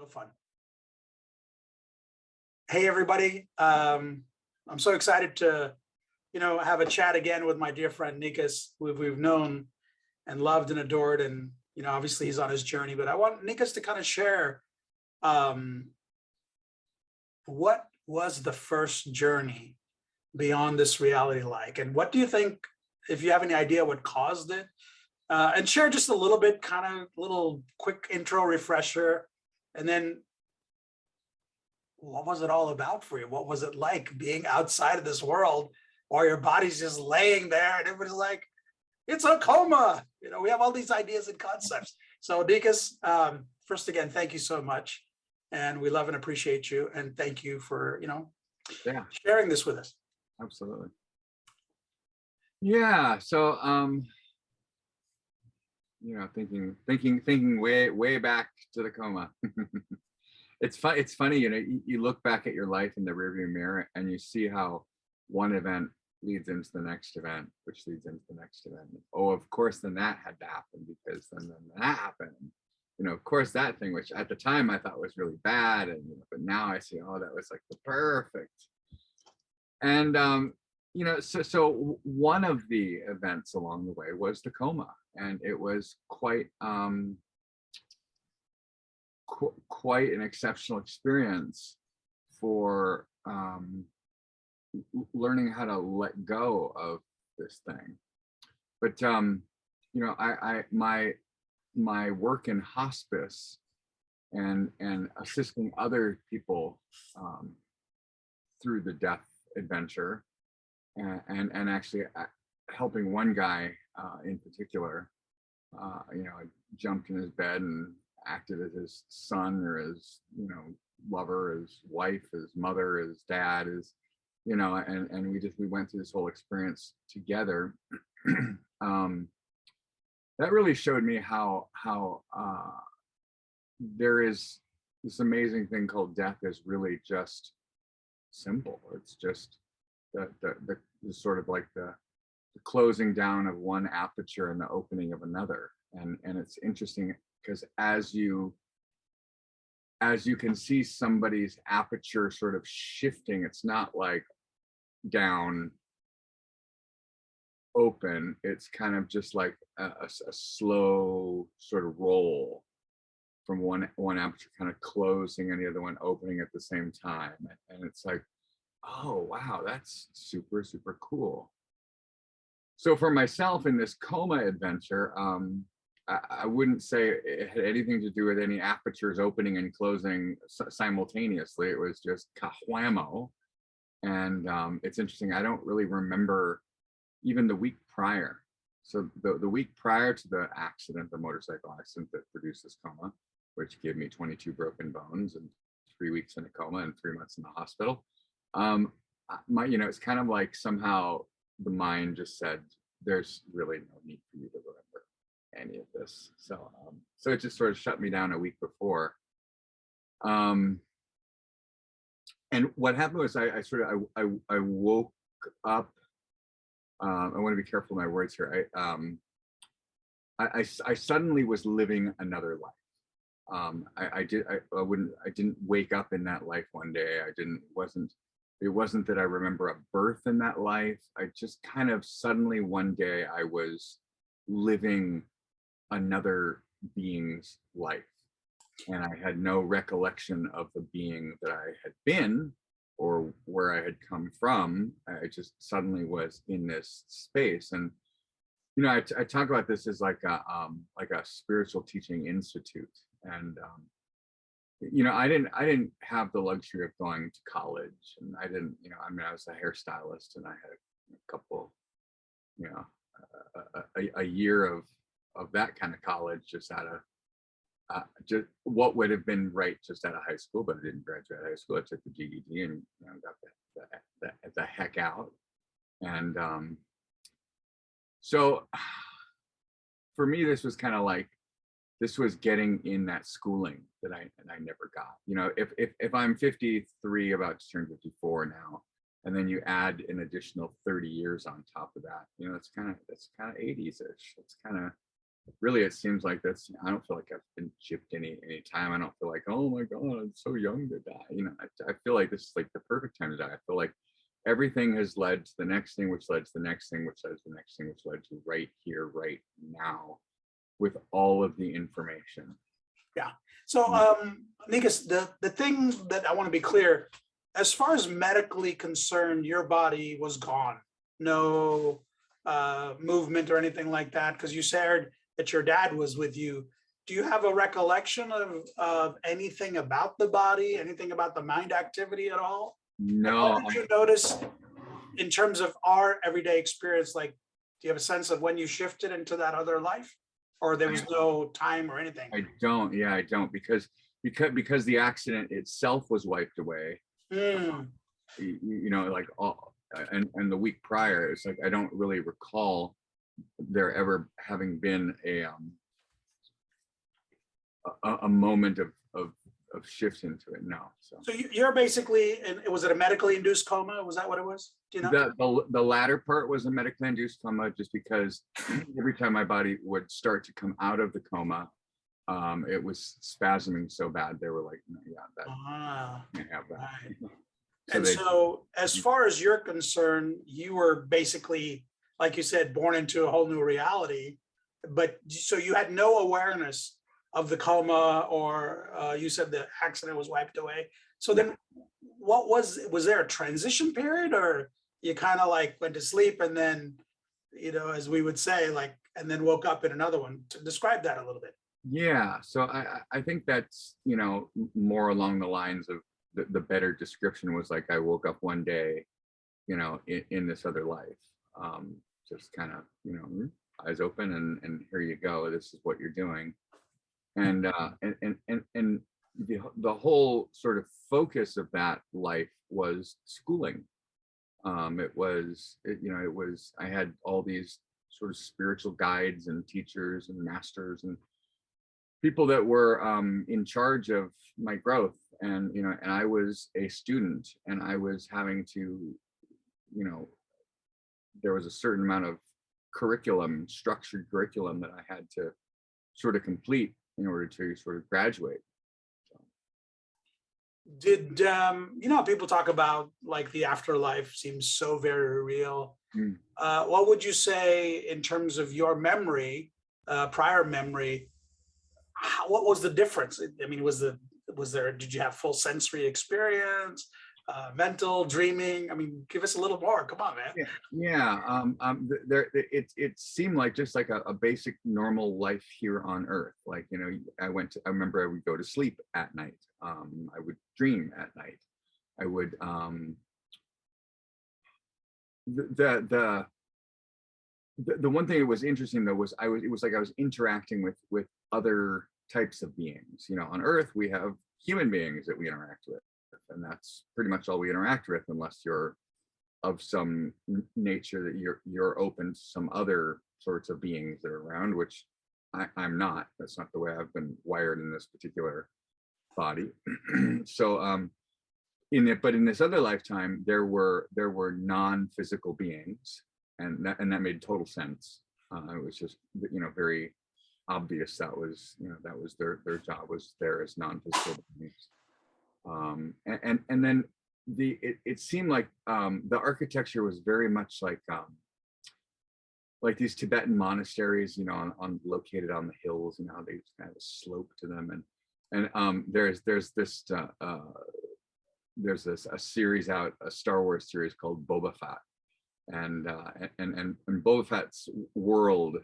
So fun. Hey, everybody. I'm so excited to, have a chat again with my dear friend Nikas, who we've known and loved and adored. And, obviously he's on his journey, but I want Nikas to kind of share um, what was the first journey beyond this reality like? And what do you think, if you have any idea what caused it, and share just a little bit, kind of little quick intro refresher, and then what was it all about for you? What was it like being outside of this world while your body's just laying there and everybody's like, it's a coma. We have all these ideas and concepts. So Nikas, first again, thank you so much. And we love and appreciate you. And thank you for, sharing this with us. Absolutely. Yeah. So, thinking way back to the coma. It's funny, you look back at your life in the rearview mirror and you see how one event leads into the next event, which leads into the next event. Oh, of course, then that had to happen because then that happened. Of course, that thing, which at the time I thought was really bad, and but now I see, oh, that was like the perfect. And so one of the events along the way was the coma, and it was quite quite an exceptional experience for learning how to let go of this thing. But my work in hospice and assisting other people through the death adventure, and actually helping one guy in particular, I jumped in his bed and acted as his son or his lover, his wife, his mother, his dad, his and we went through this whole experience together. That really showed me how there is this amazing thing called death is really just simple. It's just the sort of like the closing down of one aperture and the opening of another. And it's interesting because as you can see somebody's aperture sort of shifting, it's not like down, open. It's kind of just like a slow sort of roll from one aperture kind of closing and the other one opening at the same time. And it's like, oh, wow, that's super, super cool. So for myself in this coma adventure, I wouldn't say it had anything to do with any apertures opening and closing simultaneously. It was just kahwamo. And it's interesting, I don't really remember even the week prior. So the week prior to the accident, the motorcycle accident that produced this coma, which gave me 22 broken bones and 3 weeks in a coma and 3 months in the hospital. It's kind of like somehow the mind just said, there's really no need for you to remember any of this. So it just sort of shut me down a week before. And what happened was I woke up. I want to be careful with my words here. I suddenly was living another life. I didn't wake up in that life one day. It wasn't that I remember a birth in that life. I just kind of suddenly one day I was living another being's life. And I had no recollection of the being that I had been or where I had come from. I just suddenly was in this space. And, I talk about this as like a spiritual teaching institute. And, I didn't have the luxury of going to college, and I didn't, I was a hairstylist, and I had a couple, a year of that kind of college just out of just what would have been right just out of high school, but I didn't graduate high school. I took the GED and got the heck out. And so for me, this was kind of like, this was getting in that schooling that I never got. If I'm 53, about to turn 54 now, and then you add an additional 30 years on top of that, it's kind of 80s-ish. It's kind of really it seems like that's, I don't feel like I've been chipped any time. I don't feel like, oh my God, I'm so young to die. You know, I feel like this is like the perfect time to die. I feel like everything has led to the next thing, which led to the next thing, which led to the next thing, which led to right here, right now, with all of the information. Yeah. So, Nikas, the thing that I want to be clear, as far as medically concerned, your body was gone. No movement or anything like that, because you said that your dad was with you. Do you have a recollection of anything about the body, anything about the mind activity at all? Like, No, what did you notice in terms of our everyday experience? Like, do you have a sense of when you shifted into that other life, or there was no time or anything? I don't. Yeah, I don't, because the accident itself was wiped away. Mm. You know, like all, and the week prior, it's like I don't really recall there ever having been a moment of shift into it. No. So you're basically, and was it a medically induced coma? Was that what it was? Do you know? The latter part was a medically induced coma, just because every time my body would start to come out of the coma, it was spasming so bad. They were like, no, yeah, that can't have that. Right. So And so as far as you're concerned, you were basically, like you said, born into a whole new reality. But so you had no awareness of the coma, or you said the accident was wiped away. So then what was there a transition period, or you kind of like went to sleep and then, you know, as we would say, like, and then woke up in another one? To describe that a little bit. yeah, so I think that's, you know, more along the lines of the better description was like I woke up one day, you know, in this other life, just kind of, you know, eyes open and here you go, this is what you're doing. And the whole sort of focus of that life was schooling. You know, it was, I had all these sort of spiritual guides and teachers and masters and people that were in charge of my growth. And, you know, and I was a student, and I was having to, you know, there was a certain amount of curriculum, structured curriculum, that I had to sort of complete in order to sort of graduate. Did you know, people talk about like the afterlife seems so very real. Mm. What would you say in terms of your memory, prior memory? What was the difference? I mean, did you have full sensory experience, mental dreaming? I mean, give us a little more. Come on, man. It seemed like just like a basic normal life here on Earth. Like, you know, I remember I would go to sleep at night. I would dream at night. I would, the one thing that was interesting though was it was like I was interacting with other types of beings. You know, on Earth we have human beings that we interact with, and that's pretty much all we interact with, unless you're of some nature that you're open to some other sorts of beings that are around, which I'm not. That's not the way I've been wired in this particular body. So but in this other lifetime there were non-physical beings, and that made total sense. It was just, you know, very obvious that was, you know, that was their job, was there as non-physical beings. And then it seemed like the architecture was very much like these Tibetan monasteries, you know, located on the hills, and how they kind of slope to them. And there's a series out, a Star Wars series called Boba Fett, and Boba Fett's world,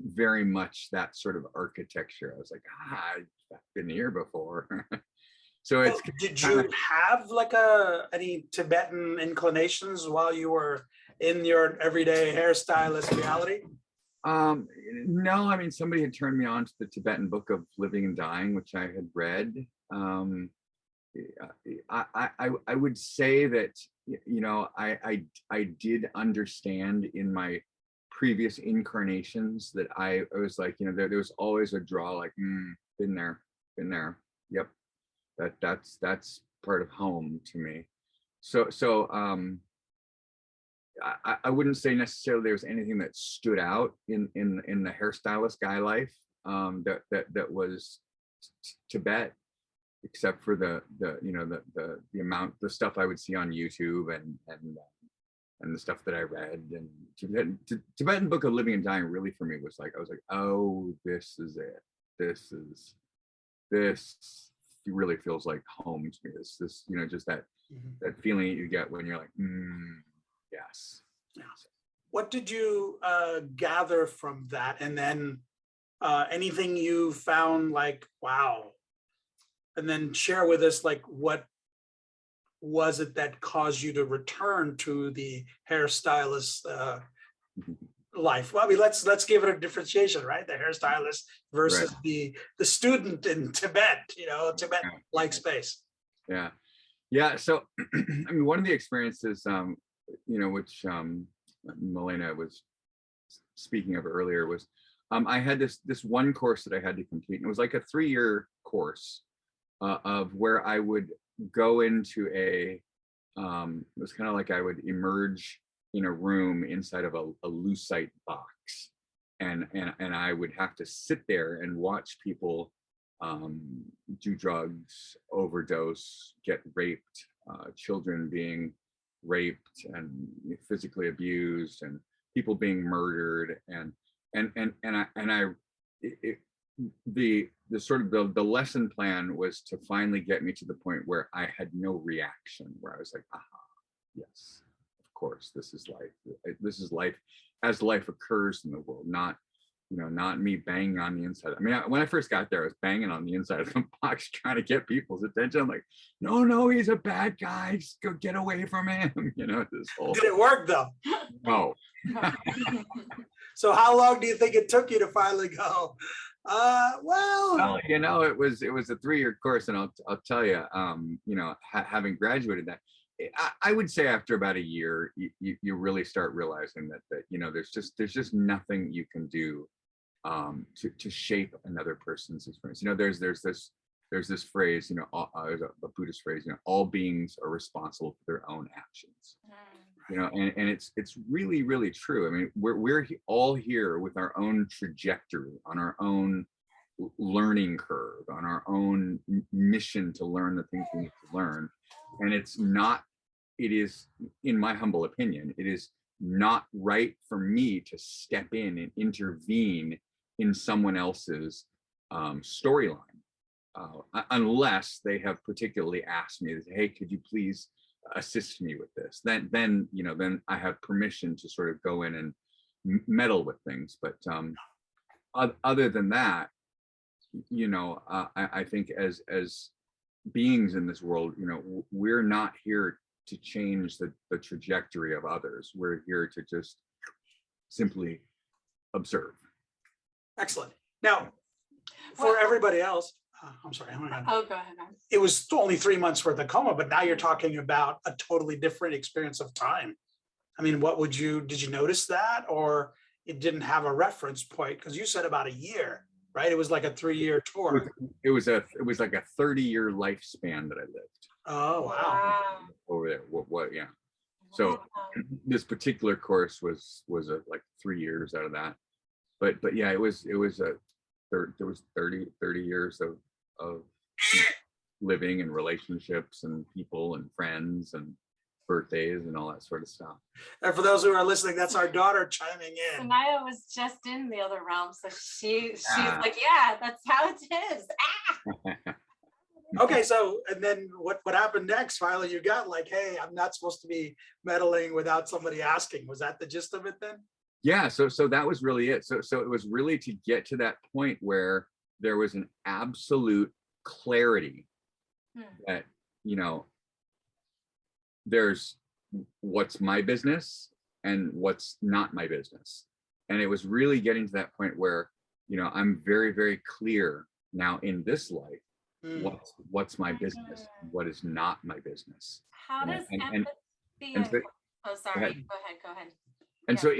very much that sort of architecture. I was like, I've been here before. So it's did you have like any Tibetan inclinations while you were in your everyday hairstylist reality? No, I mean, somebody had turned me on to the Tibetan book of Living and Dying, which I had read. I would say that, you know, I did understand in my previous incarnations that I was like, you know, there was always a draw, like, been there, yep, that's part of home to me. So I wouldn't say necessarily there was anything that stood out in the hairstylist guy life that was Tibet, except for the amount, the stuff I would see on YouTube and the stuff that I read. And Tibetan Book of Living and Dying really for me was like, I was like, oh, this is it. This really feels like home to me. This just that feeling that you get when you're like, yes. Yeah. What did you gather from that? And then anything you found like, wow, and then share with us, like, what was it that caused you to return to the hairstylist life? Well, I mean, let's give it a differentiation, right? The hairstylist versus the student in Tibet, Tibet-like space. Yeah. So, I mean, one of the experiences, which MALAENA was speaking of earlier was, I had this one course that I had to complete. And it was like a 3-year course of where I would go into it was kind of like I would emerge in a room inside of a lucite box, and I would have to sit there and watch people do drugs, overdose, get raped, children being raped and physically abused, and people being murdered, the sort of the lesson plan was to finally get me to the point where I had no reaction, where I was like, aha, yes, of course, this is life. This is life as life occurs in the world, not me banging on the inside. I mean, when I first got there, I was banging on the inside of the box trying to get people's attention. I'm like, no, he's a bad guy. Just go get away from him. This whole. Did it work though? No. So how long do you think it took you to finally go? Well, it was a 3-year course, and I'll tell you, having graduated that, I would say after about a year, you really start realizing that there's just nothing you can do to shape another person's experience. There's this phrase, there's a Buddhist phrase, all beings are responsible for their own actions. And it's really, really true. I mean, we're all here with our own trajectory, on our own learning curve, on our own mission to learn the things we need to learn. And it is, in my humble opinion, it is not right for me to step in and intervene in someone else's storyline, unless they have particularly asked me, hey, could you please assist me with this? Then I have permission to sort of go in and meddle with things. But other than that, I think as beings in this world, we're not here to change the trajectory of others. We're here to just simply observe. Excellent. Now, for everybody else, I'm sorry. Oh, go ahead. It was only 3 months for the coma, but now you're talking about a totally different experience of time. I mean, did you notice that, or it didn't have a reference point? Because you said about a year, right? It was like a 3-year tour. It was like a 30-year lifespan that I lived. Oh, wow. Over there. Yeah. So this particular course was like 3 years out of that. But yeah, there was 30 years of living and relationships and people and friends and birthdays and all that sort of stuff. And for those who are listening, that's our daughter chiming in. Sanaya was just in the other realm, so she's like, yeah, that's how it is. Okay, so and then what happened next? Finally, you got like, hey, I'm not supposed to be meddling without somebody asking. Was that the gist of it then? Yeah, so that was really it. So it was really to get to that point where there was an absolute clarity that, there's what's my business and what's not my business. And it was really getting to that point where, I'm very, very clear now in this life, what's my business, what is not my business. How does empathy? Oh, sorry. Go ahead. And so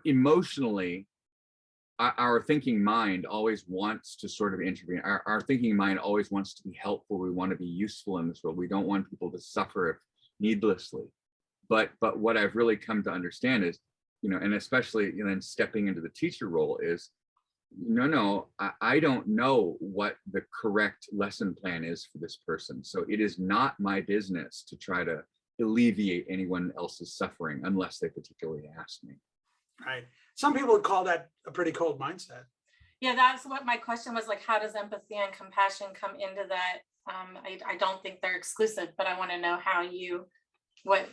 emotionally, our thinking mind always wants to sort of intervene. Our thinking mind always wants to be helpful. We want to be useful in this world. We don't want people to suffer needlessly. But what I've really come to understand is, and especially, in stepping into the teacher role is, no, I don't know what the correct lesson plan is for this person. So it is not my business to try to alleviate anyone else's suffering unless they particularly ask me. Right. Some people would call that a pretty cold mindset. Yeah, that's what my question was, like, how does empathy and compassion come into that? I don't think they're exclusive, but I want to know how you would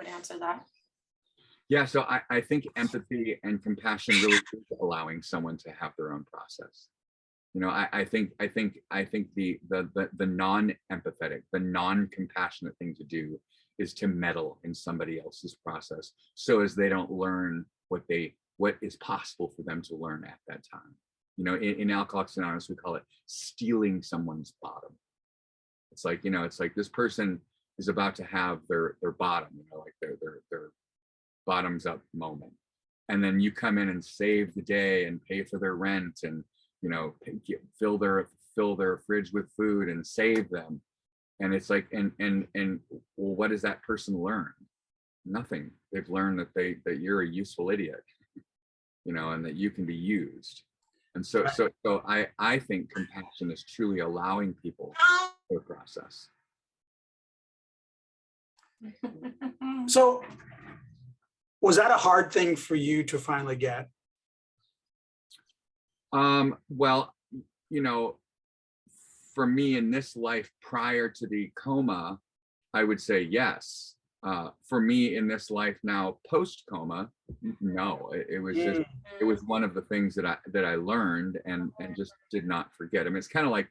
answer that. Yeah, so I think empathy and compassion really is allowing someone to have their own process. I think the non-empathetic, the non-compassionate thing to do is to meddle in somebody else's process, so as they don't learn what is possible for them to learn at that time. In Alcoholics Anonymous, we call it stealing someone's bottom. It's like, this person is about to have their bottom, like their bottoms up moment, and then you come in and save the day and pay for their rent and fill their fridge with food and save them. And it's like, and well, what does that person learn? Nothing. They've learned that you're a useful idiot, and that you can be used. And so I think compassion is truly allowing people their process. So was that a hard thing for you to finally get? Well, for me in this life prior to the coma, I would say yes. For me in this life now post coma, no. It was just, it was one of the things that I learned and just did not forget. I mean, it's kind of like,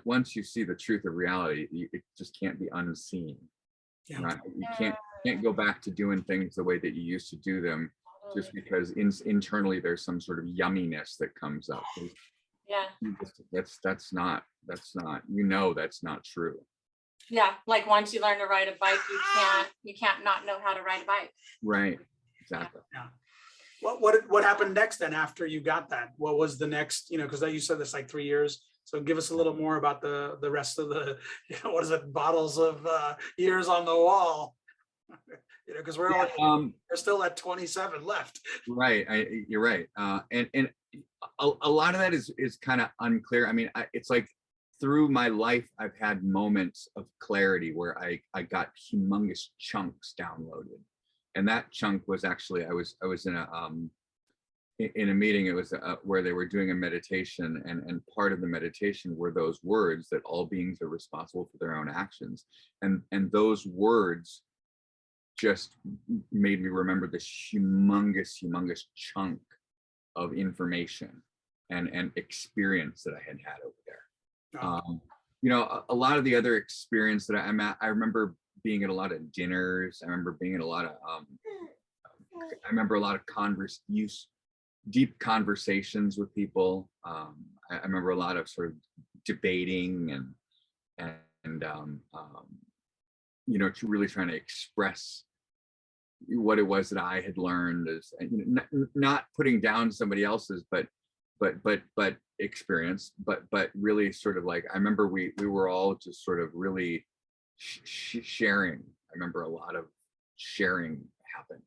once you see the truth of reality, it just can't be unseen. Yeah. Right? You can't go back to doing things the way that you used to do them, just because internally there's some sort of yumminess that comes up. Yeah. That's not that's not true. Yeah, like once you learn to ride a bike, you can't not know how to ride a bike. Right. Exactly. Yeah. What happened next then after you got that? What was the next, because you said this like 3 years. So give us a little more about the rest of the, what is it, bottles of years on the wall, because we're still at 27 left. Right. You're right. And a lot of that is kind of unclear. I mean, it's like through my life, I've had moments of clarity where I got humongous chunks downloaded. And that chunk was actually, I was in a meeting. It was where they were doing a meditation, and part of the meditation were those words that all beings are responsible for their own actions. And those words just made me remember this humongous chunk of information and experience that I had over there. A lot of the other experience that I'm at, I remember being at a lot of dinners. I remember being at a lot of, I remember a lot of deep conversations with people. I remember a lot of sort of debating and really trying to express what it was that I had learned, as not putting down somebody else's, but experience, but really sort of like, I remember we were all just sort of really sharing. I remember a lot of sharing happened.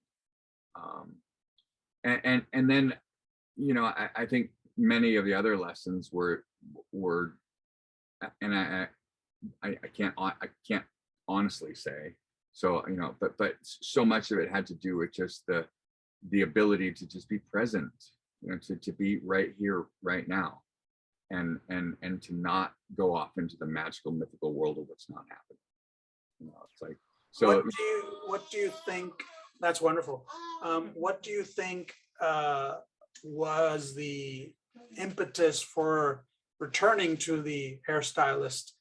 And then, I think many of the other lessons were, and I can't honestly say, so, but so much of it had to do with just the ability to just be present, to be right here, right now, and to not go off into the magical, mythical world of what's not happening. It's like, so. What do you think? That's wonderful. What do you think was the impetus for returning to the hairstylist,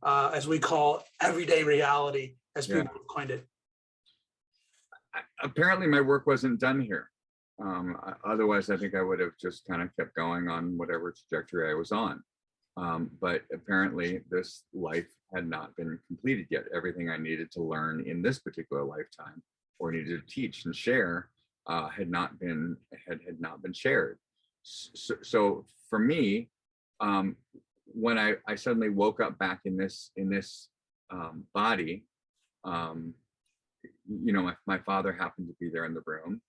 as we call everyday reality, as people coined it? Apparently my work wasn't done here. Otherwise, I think I would have just kind of kept going on whatever trajectory I was on. But apparently this life had not been completed yet. Everything I needed to learn in this particular lifetime, or needed to teach and share, had not been shared. So for me, when I suddenly woke up back in this body, you know, my father happened to be there in the room,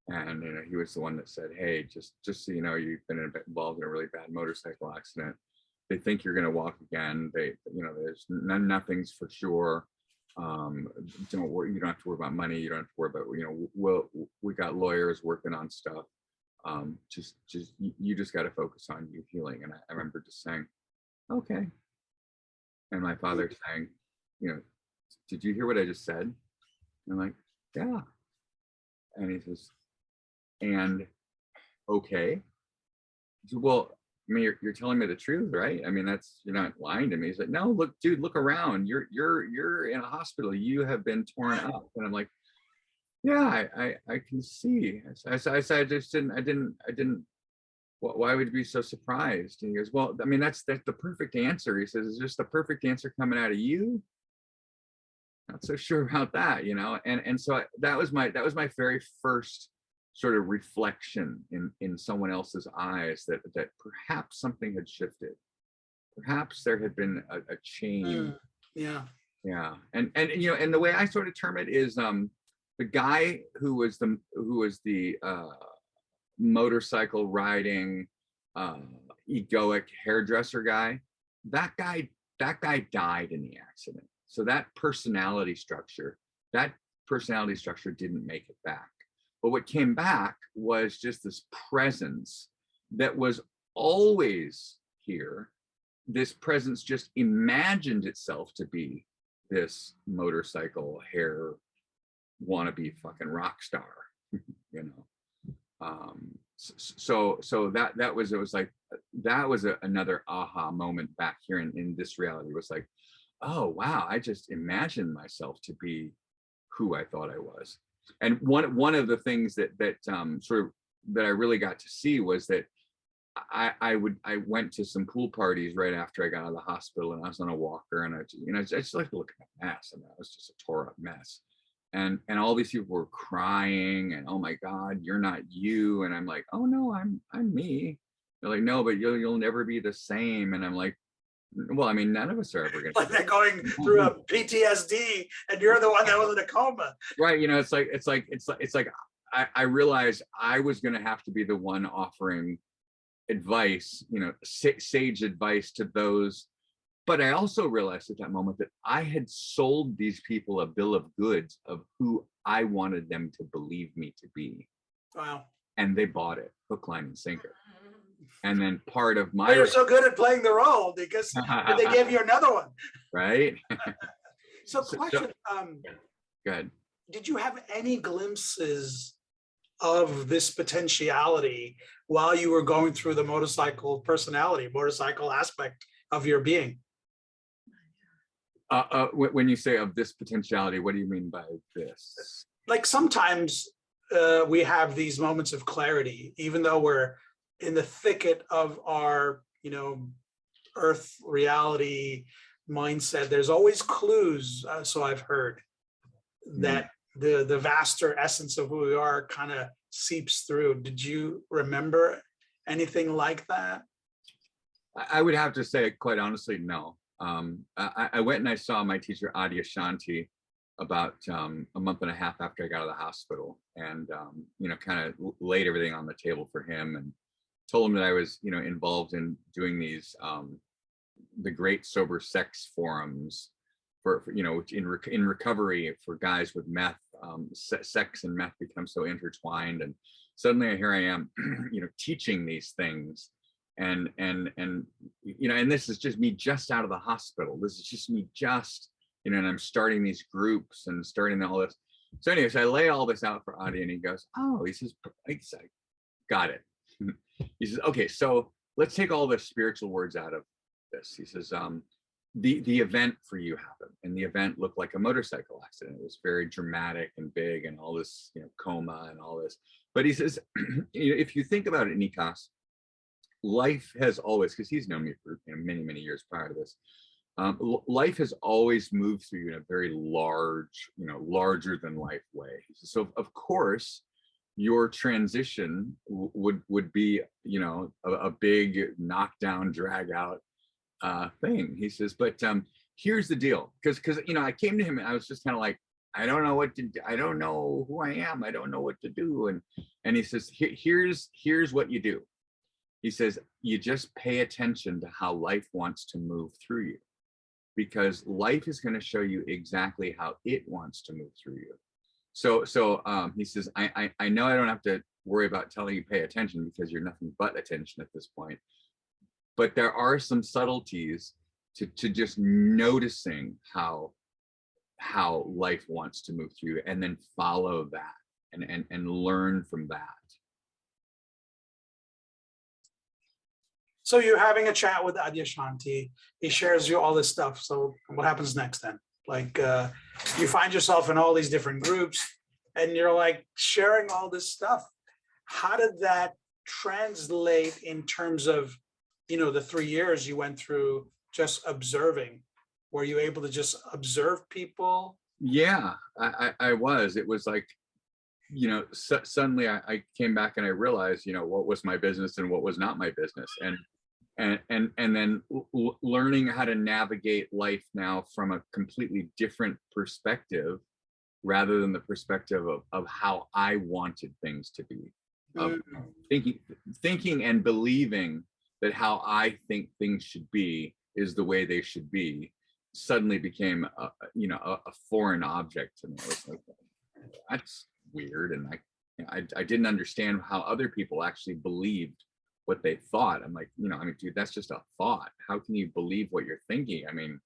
and you know, he was the one that said, hey, just so you know, you've been involved in a really bad motorcycle accident. They think you're going to walk again. They, you know, there's nothing's for sure. Don't worry, you don't have to worry about money, you don't have to worry about, you know, we got lawyers working on stuff. Just you just got to focus on you healing. And I remember just saying, okay. And my father saying, you know, did you hear what I just said? And I'm like, yeah. And he says, and okay. He said, well, I mean, you're telling me the truth, right? I mean, that's, you're not lying to me. He's like, no, look, dude, look around. You're in a hospital. You have been torn up. And I'm like, yeah, I can see. I just didn't. Why would you be so surprised? And he goes, well, I mean, that's the perfect answer. He says, is just the perfect answer coming out of you? Not so sure about that, you know. And so that was my very first sort of reflection in someone else's eyes, that perhaps something had shifted, perhaps there had been a change. Yeah. And you know, and the way I sort of term it is, the guy who was the motorcycle riding egoic hairdresser guy, that guy died in the accident. So that personality structure didn't make it back. But what came back was just this presence that was always here. This presence just imagined itself to be this motorcycle hair wannabe fucking rock star, you know. So that was another aha moment back here in this reality. It was like, oh wow, I just imagined myself to be who I thought I was. And one of the things that I really got to see was that I went to some pool parties right after I got out of the hospital, and I was on a walker, and I just like to look at the mess, and that was just a tore up mess. And all these people were crying, and oh my God, you're not you. And I'm like, oh no, I'm me. They're like, no, but you'll never be the same. And I'm like, well, I mean, none of us are ever going to. Like they're going through a PTSD, and you're the one that was in a coma. Right. You know, it's like I realized I was going to have to be the one offering advice, you know, sage advice to those. But I also realized at that moment that I had sold these people a bill of goods of who I wanted them to believe me to be. Wow. And they bought it, hook, line, and sinker. And then part of my— But you're so good at playing the role because they gave you another one. Right. So question, go ahead. Did you have any glimpses of this potentiality while you were going through the motorcycle aspect of your being? When you say of this potentiality, what do you mean by this? Like sometimes we have these moments of clarity, even though we're in the thicket of our, you know, earth reality mindset. There's always clues. So I've heard that the vaster essence of who we are kind of seeps through. Did you remember anything like that? I would have to say, quite honestly, no. I went and I saw my teacher Adi Ashanti about a month and a half after I got out of the hospital, and you know, kind of laid everything on the table for him and told him that I was, you know, involved in doing these the Great Sober Sex forums for you know, in recovery for guys with meth. Sex and meth become so intertwined, and suddenly here I am, you know, teaching these things. And you know, and this is just me just out of the hospital. This is just me just, you know, and I'm starting these groups and starting all this. So anyways, I lay all this out for Adi, and he goes, oh, he says, got it. He says, okay, so let's take all the spiritual words out of this. He says, the event for you happened, and the event looked like a motorcycle accident. It was very dramatic and big, and all this, you know, coma and all this. But he says, you know, if you think about it, Nikas, life has always, because he's known me for, you know, many years prior to this, life has always moved through you in a very large, you know, larger than life way. So of course your transition would be, you know, a big knockdown, drag out thing. He says, but here's the deal, because you know, I came to him and I was just kind of like, I don't know what to do. I don't know who I am. I don't know what to do. And he says, here's what you do. He says, you just pay attention to how life wants to move through you, because life is going to show you exactly how it wants to move through you. So he says, I know I don't have to worry about telling you pay attention, because you're nothing but attention at this point. But there are some subtleties to just noticing how life wants to move through you, and then follow that and learn from that. So you're having a chat with Adyashanti. He shares you all this stuff. So what happens next then? Like you find yourself in all these different groups and you're like sharing all this stuff. How did that translate in terms of, you know, the 3 years you went through just observing? Were you able to just observe people? Yeah, I was. It was like, you know, suddenly I came back and I realized, you know, what was my business and what was not my business. And then learning how to navigate life now from a completely different perspective, rather than the perspective of how I wanted things to be, of thinking and believing that how I think things should be is the way they should be, suddenly became a foreign object to me. I was like, that's weird. And I didn't understand how other people actually believed what they thought. I'm like, I mean, dude, that's just a thought. How can you believe what you're thinking? I mean,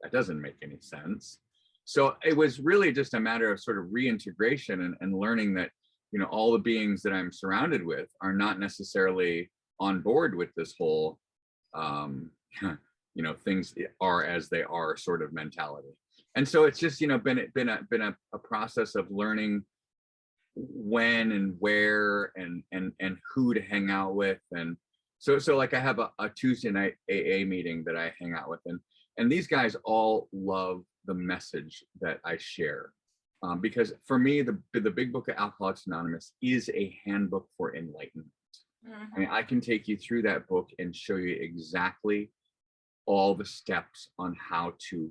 that doesn't make any sense. So it was really just a matter of sort of reintegration and learning that, you know, all the beings that I'm surrounded with are not necessarily on board with this whole, you know, things are as they are sort of mentality. And so it's just, you know, been a process of learning when and where and who to hang out with. And so like I have a Tuesday night AA meeting that I hang out with, and these guys all love the message that I share, because for me the big book of Alcoholics Anonymous is a handbook for enlightenment. I mean, I can take you through that book and show you exactly all the steps on how to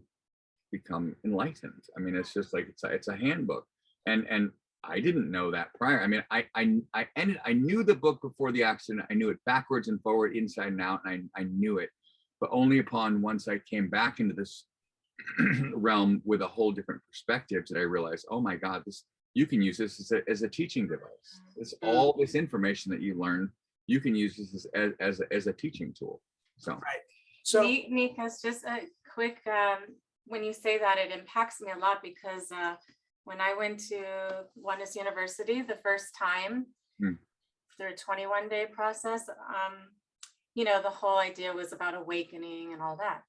become enlightened. I mean, it's just like it's a handbook, and I didn't know that prior. I mean, I knew the book before the accident. I knew it backwards and forward, inside and out, and I knew it, but only upon once I came back into this realm with a whole different perspective did I realize, oh my God, you can use this as a teaching device. It's all this information that you learn, you can use this as a teaching tool. So, right. So Nikas, just a quick, when you say that, it impacts me a lot, because when I went to Oneness University the first time through a 21-day process, you know, the whole idea was about awakening and all that.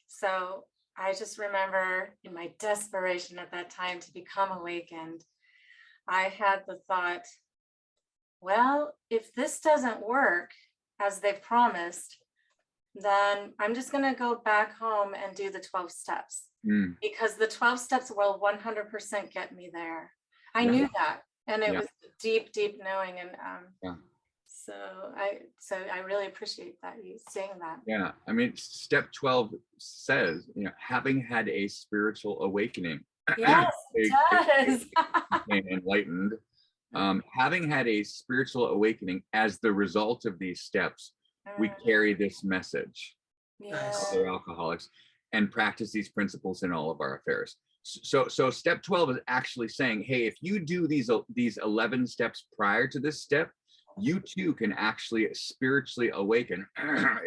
So I just remember in my desperation at that time to become awakened, I had the thought, well, if this doesn't work as they've promised, then I'm just going to go back home and do the 12 steps, because the 12 steps will 100% get me there. I knew that, and it was deep knowing. And so I really appreciate that you saying that. Yeah, I mean, step 12 says, you know, having had a spiritual awakening. Yes, it does. Enlightened. Having had a spiritual awakening as the result of these steps, we carry this message, other alcoholics, and practice these principles in all of our affairs. So step 12 is actually saying, hey, if you do these 11 steps prior to this step, you too can actually spiritually awaken,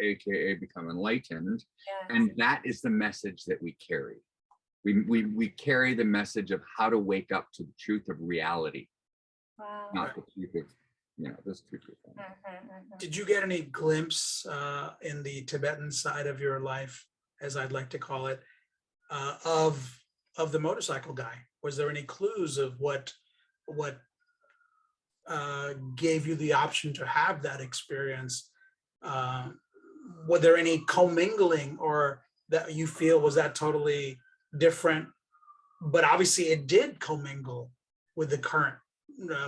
aka become enlightened. And that is the message that we carry. We carry the message of how to wake up to the truth of reality, not the truth of, you know, this truth of things. Did you get any glimpse in the Tibetan side of your life, as I'd like to call it, of the motorcycle guy? Was there any clues of what gave you the option to have that experience? Were there any commingling, or that you feel was that totally different? But obviously it did commingle with the current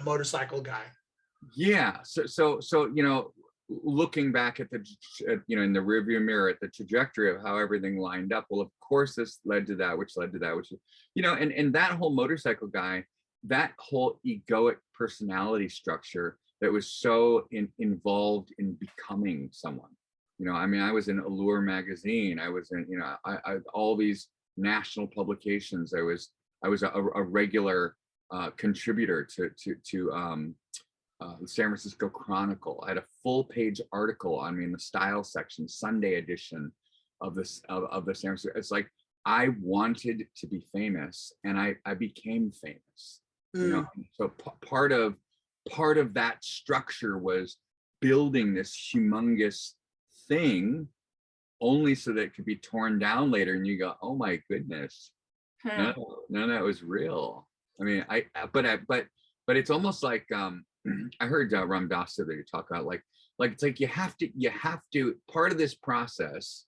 motorcycle guy. Yeah, so you know, looking back at in the rearview mirror at the trajectory of how everything lined up. Well, of course, this led to that, which led to that, which, and that whole motorcycle guy, that whole egoic personality structure that was so involved in becoming someone. I mean, I was in Allure magazine. I was in, I all these national publications. I was a regular contributor to the San Francisco Chronicle. I had a full-page article on me in the style section, Sunday edition of the San Francisco. It's like I wanted to be famous, and I became famous. So part of that structure was building this humongous thing, only so that it could be torn down later, and you go, oh my goodness, none of that was real. I mean, but it's almost like I heard Ram Dass the other day talk about like it's like you have to part of this process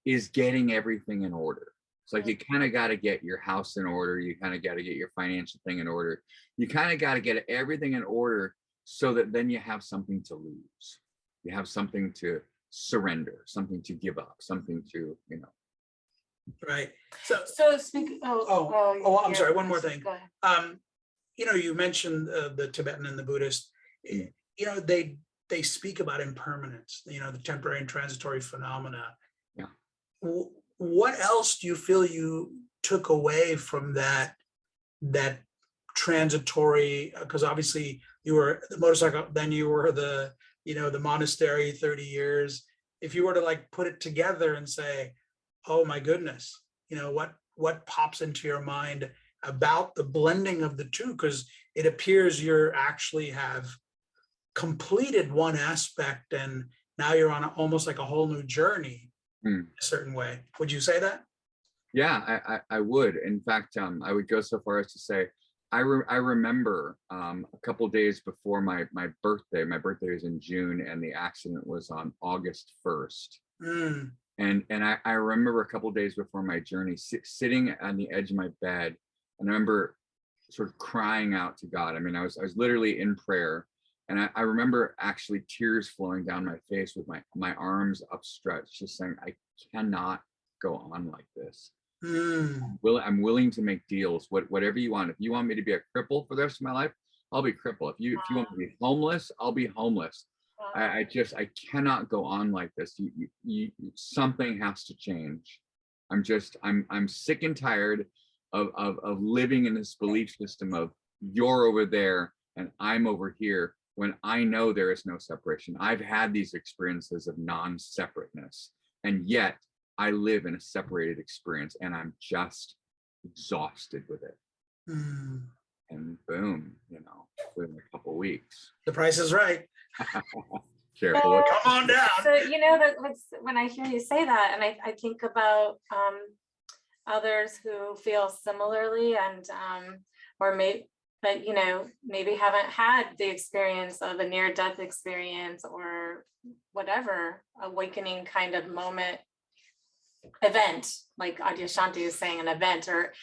is getting everything in order. It's like you kind of got to get your house in order, you kind of got to get your financial thing in order, you kind of got to get everything in order, so that then you have something to lose, you have something to surrender, something to give up, something to Right. So speak. I'm sorry. One more thing. Go ahead. You mentioned the Tibetan and the Buddhist. They speak about impermanence. The temporary and transitory phenomena. Yeah. What else do you feel you took away from that transitory? Because obviously you were the motorcycle, then you were the monastery 30 years. If you were to like put it together and say, oh my goodness, what pops into your mind about the blending of the two? Because it appears you actually have completed one aspect, and now you're on almost like a whole new journey in a certain way. Would you say that? Yeah, I would. In fact, I would go so far as to say, I remember a couple of days before my birthday. My birthday was in June, and the accident was on August 1st. And I remember a couple of days before my journey, sitting on the edge of my bed, and I remember sort of crying out to God. I mean, I was literally in prayer, and I remember actually tears flowing down my face with my arms upstretched, just saying, I cannot go on like this. I'm willing to make deals, whatever you want. If you want me to be a cripple for the rest of my life, I'll be crippled. If you want me to be homeless, I'll be homeless. I cannot go on like this. Something has to change. I'm sick and tired of living in this belief system of you're over there and I'm over here, when I know there is no separation. I've had these experiences of non-separateness, and yet I live in a separated experience, and I'm just exhausted with it. And boom, within a couple of weeks. The price is right. Careful. Come on down. So when I hear you say that, and I think about others who feel similarly, and or maybe haven't had the experience of a near-death experience or whatever awakening kind of moment, event, like Adyashanti is saying, an event, or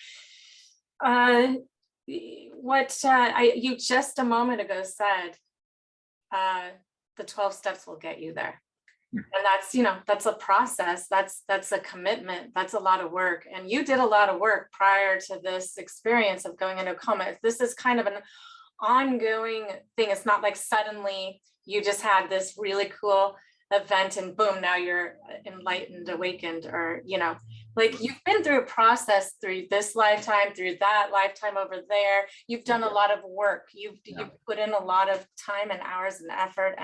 you just a moment ago said, the 12 steps will get you there. And that's a process, that's a commitment, that's a lot of work. And you did a lot of work prior to this experience of going into a coma. This is kind of an ongoing thing. It's not like suddenly you just had this really cool event and boom, now you're enlightened, awakened, or like you've been through a process, through this lifetime, through that lifetime over there. You've done a lot of work. You've put in a lot of time and hours and effort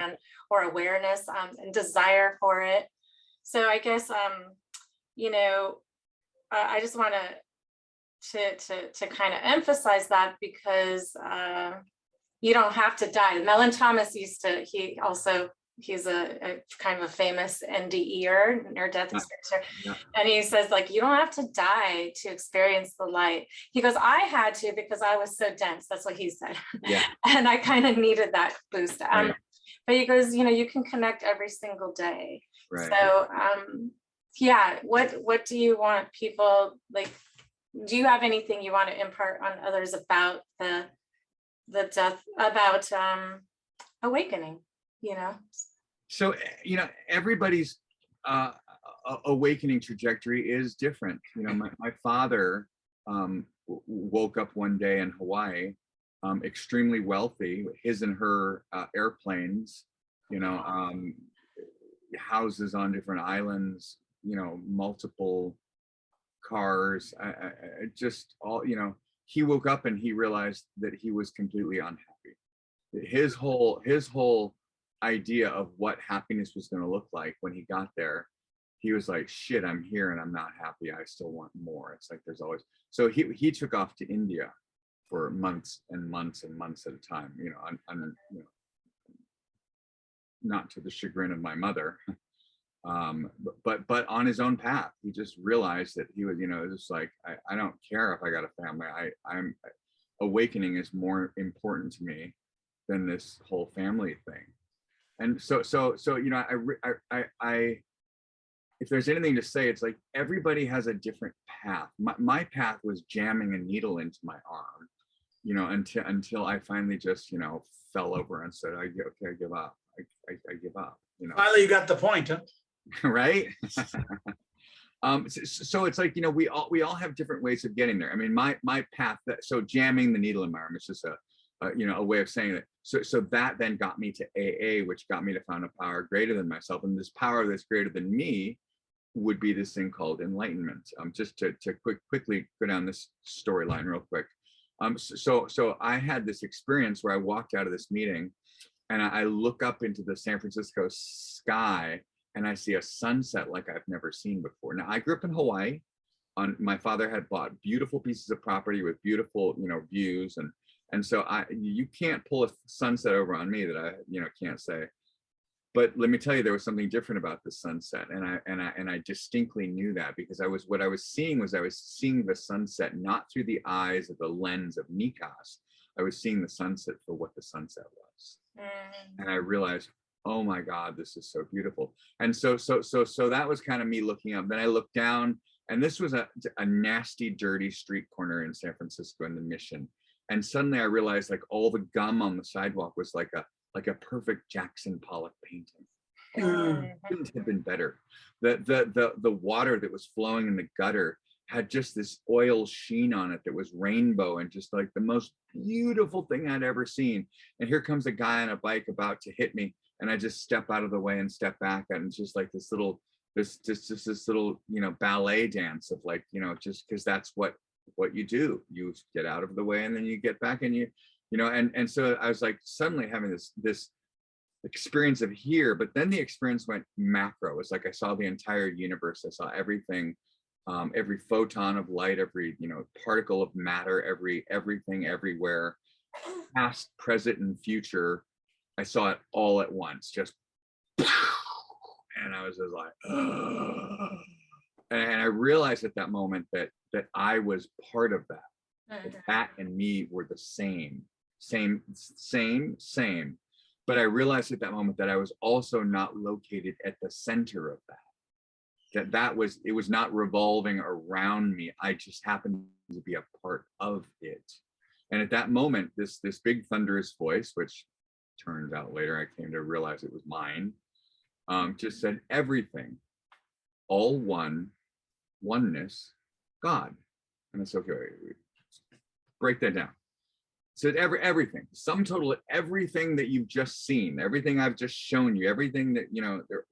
or awareness and desire for it. So I guess I just want to kind of emphasize that, because you don't have to die. Mellon Thomas he's a kind of a famous NDEer, near-death experiencer. And he says, like, you don't have to die to experience the light. He goes, I had to, because I was so dense. That's what he said. Yeah. And I kind of needed that boost. But he goes, you can connect every single day. Right. So what do you want people, like, do you have anything you want to impart on others about the death, about awakening? So, everybody's awakening trajectory is different. My father woke up one day in Hawaii, extremely wealthy, his and her airplanes, houses on different islands, multiple cars, just all, he woke up and he realized that he was completely unhappy. His whole idea of what happiness was going to look like when he got there, he was like, shit, I'm here and I'm not happy. I still want more. It's like there's always, so he took off to India for months and months and months at a time, not to the chagrin of my mother, but on his own path. He just realized that he was, just like, I don't care if I got a family. I'm awakening is more important to me than this whole family thing. And so I if there's anything to say, it's like everybody has a different path. My path was jamming a needle into my arm, until I finally just, fell over and said, okay, I give up. I give up. Finally, you got the point, huh? Right. So it's like, we all have different ways of getting there. I mean, my path, so jamming the needle in my arm is just a way of saying it. So that then got me to AA, which got me to find a power greater than myself. And this power that's greater than me would be this thing called enlightenment. Just to quickly go down this storyline real quick. So I had this experience where I walked out of this meeting and I look up into the San Francisco sky and I see a sunset like I've never seen before. Now, I grew up in Hawaii. My father had bought beautiful pieces of property with beautiful, views, and so you can't pull a sunset over on me that I, can't say. But let me tell you, there was something different about the sunset, and I distinctly knew that, because what I was seeing the sunset not through the eyes of the lens of Nikas. I was seeing the sunset for what the sunset was, and I realized, oh my God, this is so beautiful. And so that was kind of me looking up. Then I looked down, and this was a nasty, dirty street corner in San Francisco in the Mission. And suddenly I realized, like, all the gum on the sidewalk was like a perfect Jackson Pollock painting. Couldn't have been better. The water that was flowing in the gutter had just this oil sheen on it that was rainbow, and just like the most beautiful thing I'd ever seen. And here comes a guy on a bike about to hit me, and I just step out of the way and step back, and it's just like this little ballet dance of, like, just because that's what you do. You get out of the way and then you get back, and and so I was like suddenly having this experience of here, but then the experience went macro. It's like I saw the entire universe. I saw everything, every photon of light, every particle of matter, everything everywhere, past, present, and future. I saw it all at once, just, and I was just like, ugh. And I realized at that moment that I was part of that. That and me were the same. But I realized at that moment that I was also not located at the center of that. It was not revolving around me. I just happened to be a part of it. And at that moment, this big thunderous voice, which turns out later I came to realize it was mine, just said, everything, all one, oneness, God. And I said, okay, wait, break that down. Said everything, sum total, everything that you've just seen, everything I've just shown you, everything that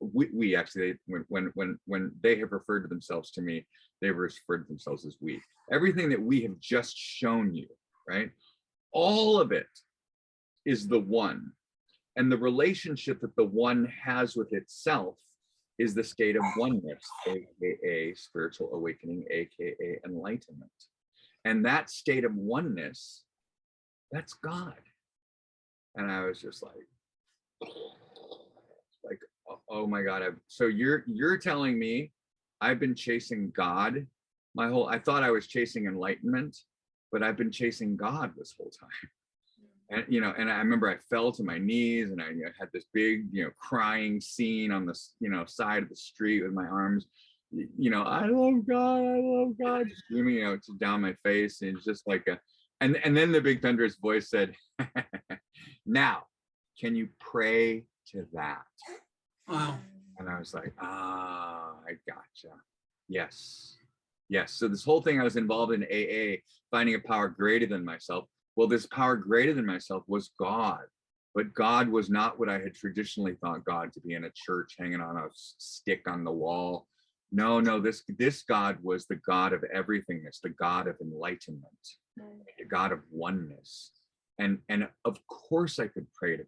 we actually, when they have referred to themselves to me, they've referred to themselves as we. Everything that we have just shown you, right? All of it is the one, and the relationship that the one has with itself is the state of oneness, aka spiritual awakening, aka enlightenment. And that state of oneness, that's God. And I was just like, oh my God. So you're telling me I've been chasing God I thought I was chasing enlightenment, but I've been chasing God this whole time. And and I remember I fell to my knees, and I had this big crying scene on the side of the street with my arms, I love God, screaming down my face. And it's just like and then the big thunderous voice said, now can you pray to that? Wow. And I was like, ah, I gotcha. Yes. Yes. So this whole thing I was involved in AA, finding a power greater than myself. Well, this power greater than myself was God. But God was not what I had traditionally thought God to be, in a church hanging on a stick on the wall. No, no, this God was the God of everythingness, the God of enlightenment, the God of oneness. And of course I could pray to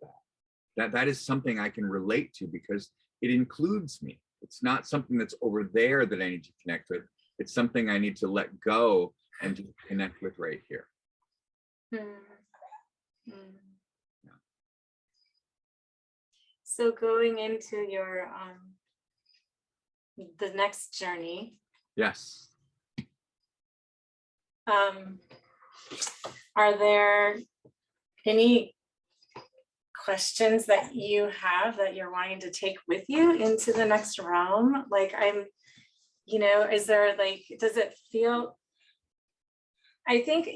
that. That is something I can relate to because it includes me. It's not something that's over there that I need to connect with. It's something I need to let go and just connect with right here. So going into your the next journey. Yes. Are there any questions that you have that you're wanting to take with you into the next realm? Like is there like, does it feel, I think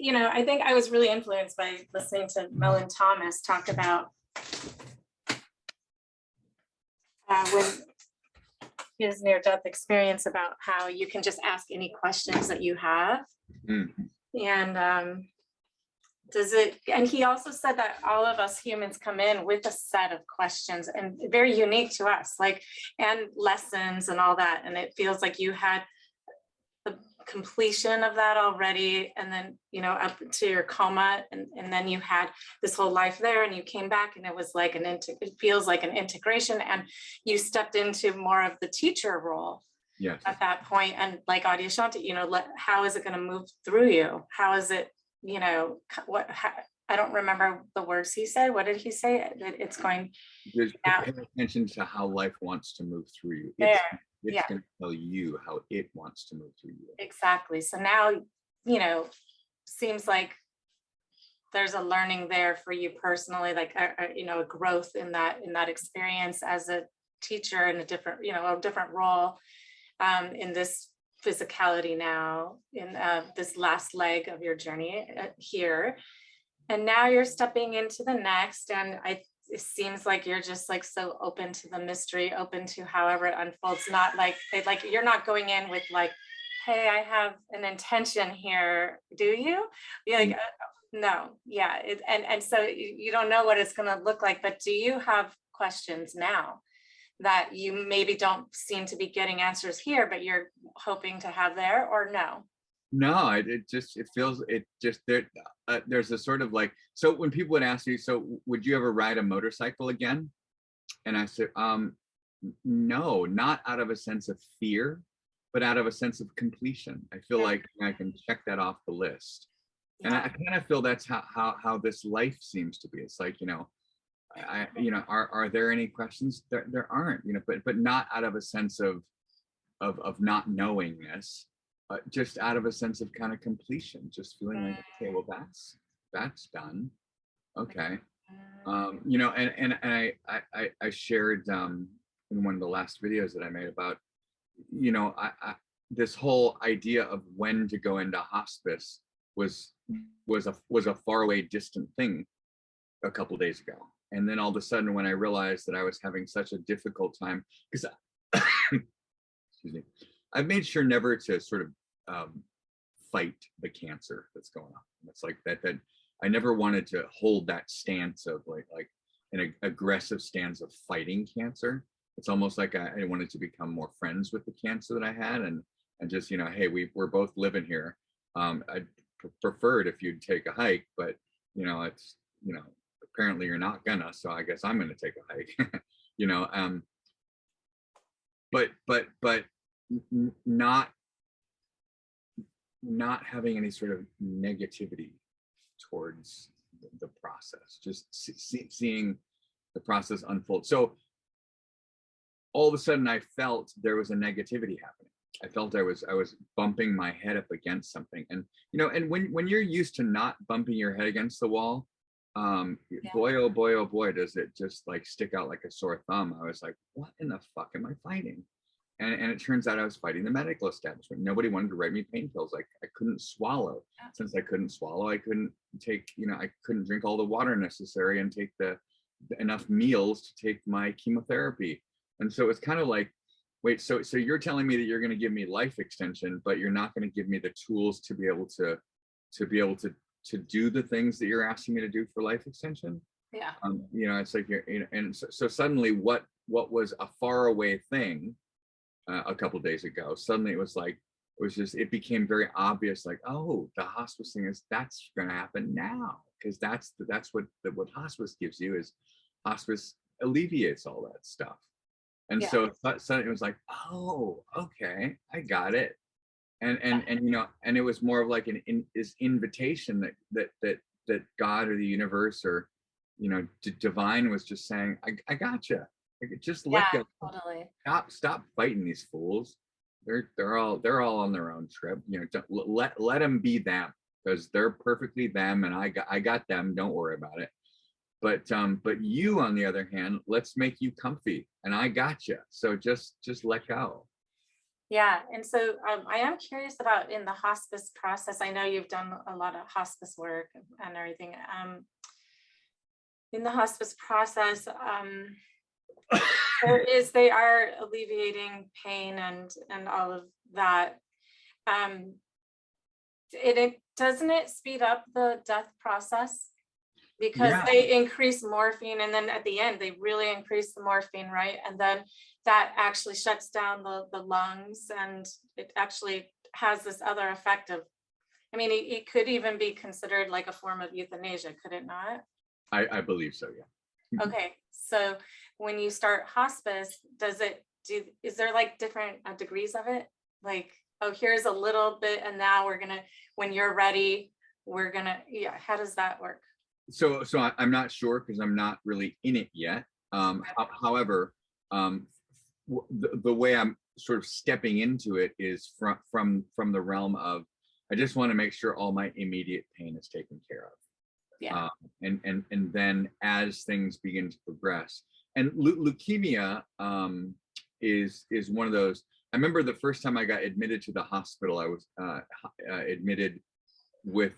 I was really influenced by listening to Mel and Thomas talk about when his near-death experience, about how you can just ask any questions that you have. And and he also said that all of us humans come in with a set of questions, and very unique to us, like, and lessons and all that. And it feels like you had the completion of that already, and then up to your coma, and then you had this whole life there, and you came back, and it was like it feels like an integration, and you stepped into more of the teacher role. Yes. At that point, and like Adyashanti, how is it going to move through you? How is it, I don't remember the words he said. What did he say? It's going. Just pay attention to how life wants to move through you. It's going to tell you how it wants to move through you. Exactly. So now, seems like there's a learning there for you personally, like a growth in that experience as a teacher in a different, a different role in this physicality now, in this last leg of your journey here. And now you're stepping into the next, and it seems like you're just like so open to the mystery, open to however it unfolds. Not like you're not going in with like, hey, I have an intention here, do you? You're like, no, yeah. And so you don't know what it's going to look like, but do you have questions now that you maybe don't seem to be getting answers here, but you're hoping to have there, or no? No, there's a sort of like, so when people would ask me, so would you ever ride a motorcycle again? And I said, no, not out of a sense of fear, but out of a sense of completion. I feel like I can check that off the list. And I kind of feel that's how this life seems to be. It's like, are there any questions? There aren't, but not out of a sense of not knowingness. Just out of a sense of kind of completion, just feeling like, okay, well, that's done. Okay. And I shared in one of the last videos that I made about, this whole idea of when to go into hospice was a faraway, distant thing a couple days ago. And then all of a sudden, when I realized that I was having such a difficult time, because excuse me, I've made sure never to sort of fight the cancer that's going on. It's like that I never wanted to hold that stance of like an aggressive stance of fighting cancer. It's almost like I wanted to become more friends with the cancer that I had, and just, hey, we're both living here. I'd prefer it if you'd take a hike, but it's, apparently you're not gonna, so I guess I'm gonna take a hike. But not having any sort of negativity towards the process, just seeing the process unfold. So all of a sudden I felt there was a negativity happening. I felt I was bumping my head up against something, and and when you're used to not bumping your head against the wall, boy, oh boy, does it just like stick out like a sore thumb. I was like, what in the fuck am I fighting? And it turns out I was fighting the medical establishment. Nobody wanted to write me pain pills. Like I couldn't swallow. Since I couldn't swallow, I couldn't take, I couldn't drink all the water necessary and take enough meals to take my chemotherapy. And so it's kind of like, wait, so you're telling me that you're going to give me life extension, but you're not going to give me the tools to be able to do the things that you're asking me to do for life extension? Yeah. You know, it's like and so suddenly what was a far away thing a couple days ago, suddenly it was like, it became very obvious, like, oh, the hospice thing that's going to happen now, because that's what hospice gives you, is hospice alleviates all that stuff. And Yeah. so suddenly it was like, oh, okay, I got it. And you know, and it was more of like this invitation that God or the universe or, you know, divine was just saying, I gotcha. Just let Yeah, go. totally. Stop fighting these fools. They're all on their own trip. You know, let them be them, because they're perfectly them, and I got them. Don't worry about it. But you, on the other hand, let's make you comfy, and I got you. So just let go. Yeah. And so I am curious about in the hospice process. I know you've done a lot of hospice work and everything. In the hospice process, they are alleviating pain and all of that. It doesn't it speed up the death process? Because Yeah. they increase morphine, and then at the end they really increase the morphine, right? And then that actually shuts down the lungs, and it actually has this other effect of, I mean, it could even be considered like a form of euthanasia, could it not? I believe so, yeah. Okay, so when you start hospice, is there like different degrees of it? Like, oh, here's a little bit, and now when you're ready, yeah, how does that work? So I'm not sure, because I'm not really in it yet. However, the way I'm sort of stepping into it is from the realm of, I just want to make sure all my immediate pain is taken care of. Yeah. And then as things begin to progress, and leukemia is one of those. I remember the first time I got admitted to the hospital, I was admitted with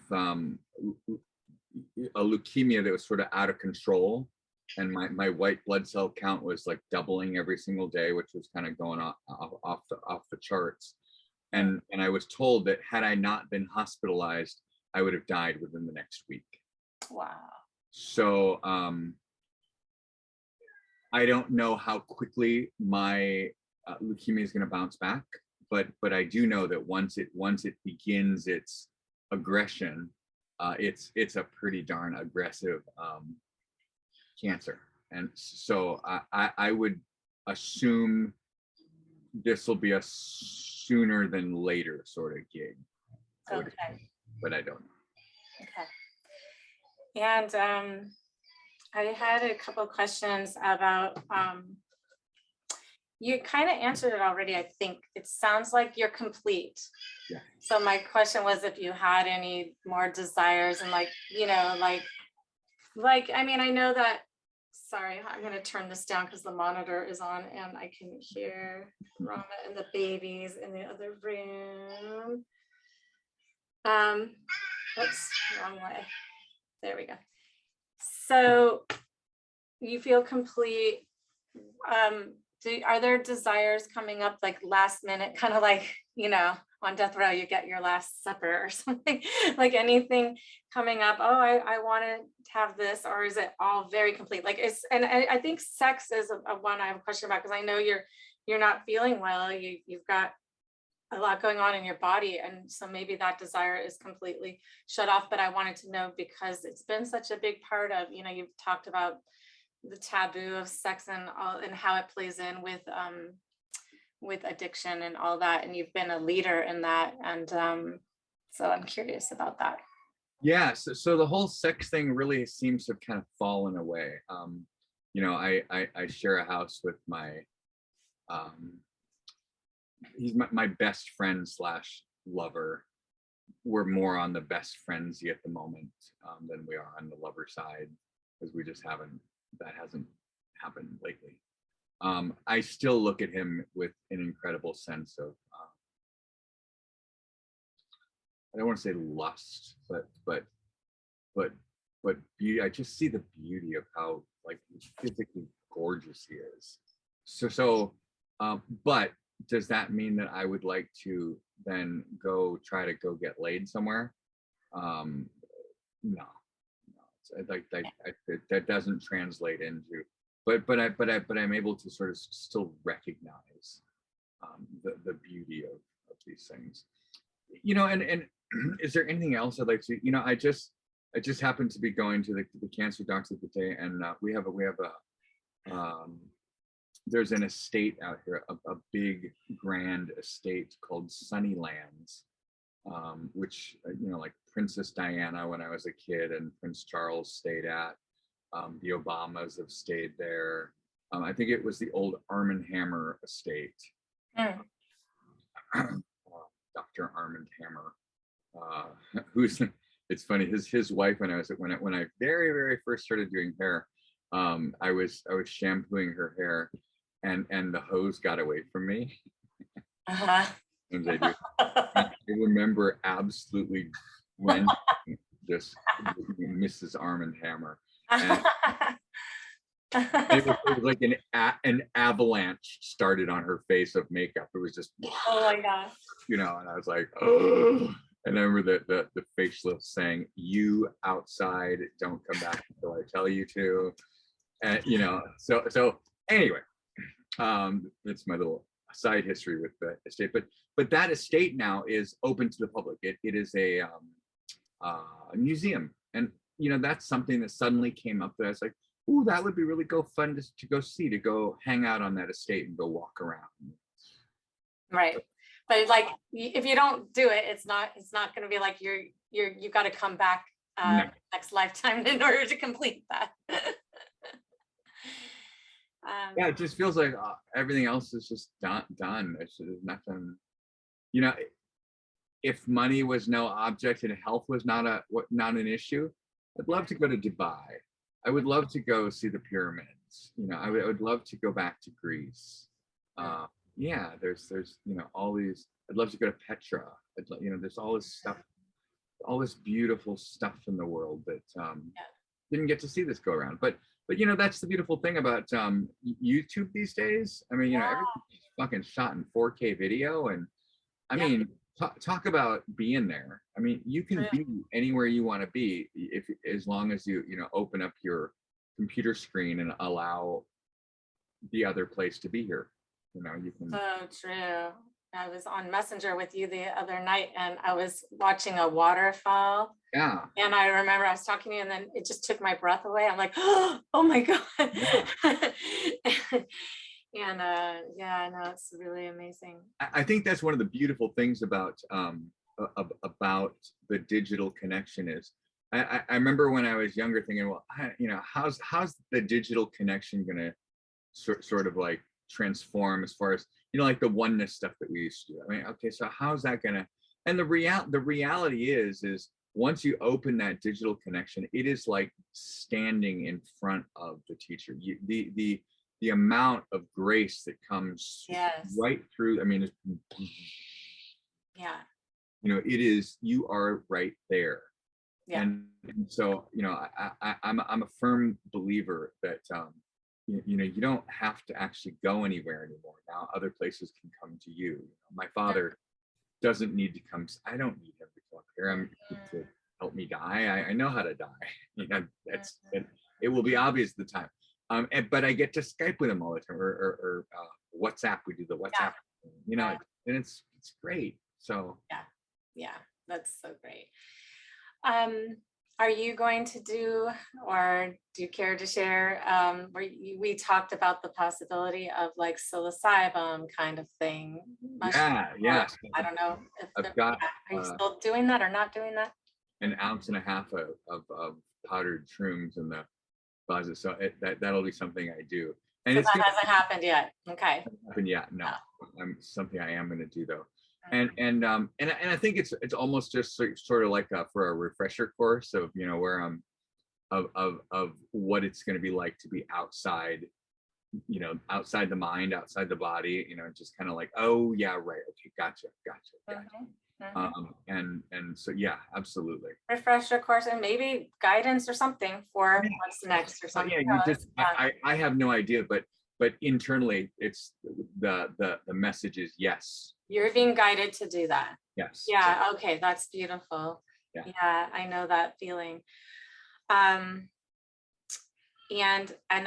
a leukemia that was sort of out of control, and my white blood cell count was like doubling every single day, which was kind of going off the charts. And I was told that had I not been hospitalized, I would have died within the next week. Wow. So I don't know how quickly my leukemia is going to bounce back, but I do know that once it begins its aggression, it's a pretty darn aggressive cancer. And so I would assume this will be a sooner than later sort of gig. Okay. But I don't know. Okay. And I had a couple of questions about, you kind of answered it already. I think it sounds like you're complete. Yeah. So my question was if you had any more desires, and like, you know, like, I mean, I know that, sorry, I'm going to turn this down because the monitor is on and I can hear Rama and the babies in the other room. Oops, wrong way. There we go. So you feel complete. Are there desires coming up like last minute, kind of like, you know, on death row, you get your last supper or something, like anything coming up? Oh, I want to have this, or is it all very complete? Like and I think sex is a one I have a question about, because I know you're not feeling well. You've got a lot going on in your body, and so maybe that desire is completely shut off. But I wanted to know, because it's been such a big part of, you know, you've talked about the taboo of sex and all, and how it plays in with addiction and all that, and you've been a leader in that, and so I'm curious about that. Yeah, so the whole sex thing really seems to have kind of fallen away. You know, I share a house with my he's my best friend / lover. We're more on the best friendsy at the moment than we are on the lover side, because we just hasn't happened lately. I still look at him with an incredible sense of I don't want to say lust, but beauty. I just see the beauty of how like physically gorgeous he is. But does that mean that I would like to then try to go get laid somewhere? No. That doesn't translate into. But I'm able to sort of still recognize the beauty of these things. And is there anything else I'd like to? I just happened to be going to the cancer doctor today, and we have a there's an estate out here, a big grand estate called Sunnylands, which like Princess Diana when I was a kid and Prince Charles stayed at. The Obamas have stayed there. I think it was the old Arm & Hammer estate. Dr. Armand Hammer, who's, it's funny, his wife, when I very, very first started doing hair, I was shampooing her hair, and the hose got away from me. And they do. I remember absolutely when just Mrs. Arm & Hammer. And it was like an avalanche started on her face of makeup. It was just, oh my gosh, and I was like, oh. And I remember the faceless saying, "You outside, don't come back until I tell you to." And so anyway, that's my little side history with the estate. But that estate now is open to the public. It is a museum, and that's something that suddenly came up that I was like, ooh, that would be really fun to go see, to go hang out on that estate and go walk around. Right. But like, if you don't do it, it's not going to be like you've got to come back next lifetime in order to complete that. Yeah, it just feels like everything else is just done. There's nothing, if money was no object and health was not an issue, I'd love to go to Dubai. I would love to go see the pyramids. I would love to go back to Greece. Yeah, there's all these. I'd love to go to Petra. There's all this stuff, all this beautiful stuff in the world that didn't get to see this go around. But that's the beautiful thing about YouTube these days. I mean, everything's fucking shot in 4K video, and I mean, talk about being there. I mean, you can be anywhere you want to be as long as you open up your computer screen and allow the other place to be here. You can. So true. I was on Messenger with you the other night, and I was watching a waterfall. Yeah. And I remember I was talking to you, and then it just took my breath away. I'm like, oh my God. Yeah. And I know, it's really amazing. I think that's one of the beautiful things about the digital connection is, I remember when I was younger thinking, well, how's the digital connection gonna sort of like transform as far as like the oneness stuff that we used to do. I mean, okay, so how's that gonna? And the reality is once you open that digital connection, it is like standing in front of the teacher. The amount of grace that comes right through. I mean, it is, you are right there. Yeah. And so I'm a firm believer that you don't have to actually go anywhere anymore. Now other places can come to you. My father doesn't need to come. I don't need him to come here. To help me die. I know how to die. It will be obvious at the time. But I get to Skype with him all the time, or WhatsApp. We do the WhatsApp, and it's great. So yeah, that's so great. Are you going to do, or do you care to share? We talked about the possibility of like psilocybin kind of thing. Yeah. I don't know. Are you still doing that or not doing that? 1.5 ounces of powdered shrooms in the closet, so that'll be something I do. And so that hasn't happened yet. Okay. Happened yet? No. Something I am going to do though. And I think it's almost just sort of like for a refresher course of where of what it's going to be like to be outside, outside the mind, outside the body, just kind of like, oh yeah, right, okay, gotcha. And so yeah, absolutely. Refresher course and maybe guidance or something for what's next or something. I have no idea, but but internally it's the message is yes. You're being guided to do that. Yes. Yeah. Okay. That's beautiful. Yeah. Yeah. I know that feeling. And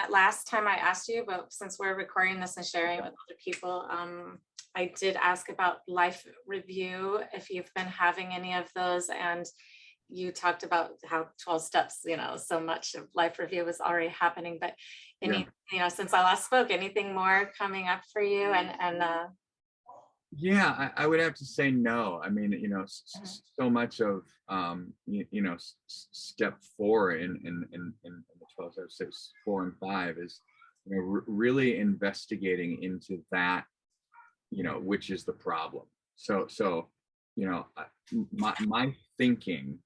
last time I asked you, but since we're recording this and sharing it with other people, I did ask about life review, if you've been having any of those, and you talked about how 12 steps, you know, so much of life review was already happening, but any, you know, since I last spoke, anything more coming up for you? And yeah, I would have to say no. I mean, you know, so much of you know, step 4 in the 12 steps, 4 and 5 is, you know, really investigating into that, you know, which is the problem. So you know, my thinking,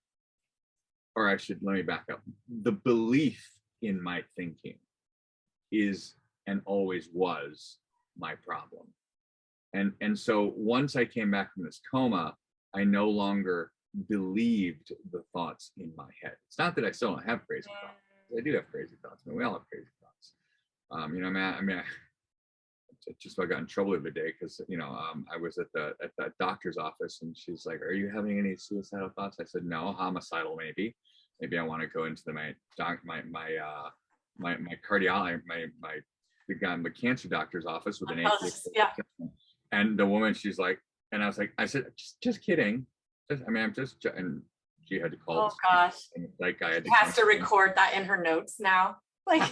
or I should, let me back up. The belief in my thinking is and always was my problem. And so once I came back from this coma, I no longer believed the thoughts in my head. It's not that I still don't have crazy thoughts. I do have crazy thoughts. I mean, we all have crazy thoughts. You know, I mean, I just about got in trouble the other day because, you know, I was at the doctor's office and she's like, "Are you having any suicidal thoughts?" I said, "No, homicidal maybe. Maybe I want to go into my cardiologist, my cancer doctor's office with an atheist." yeah. And the woman, she's like, and I was like, I said, just kidding. I mean, I'm just, and she had to call. Oh gosh. Like I had to has to record that in her notes now. Like,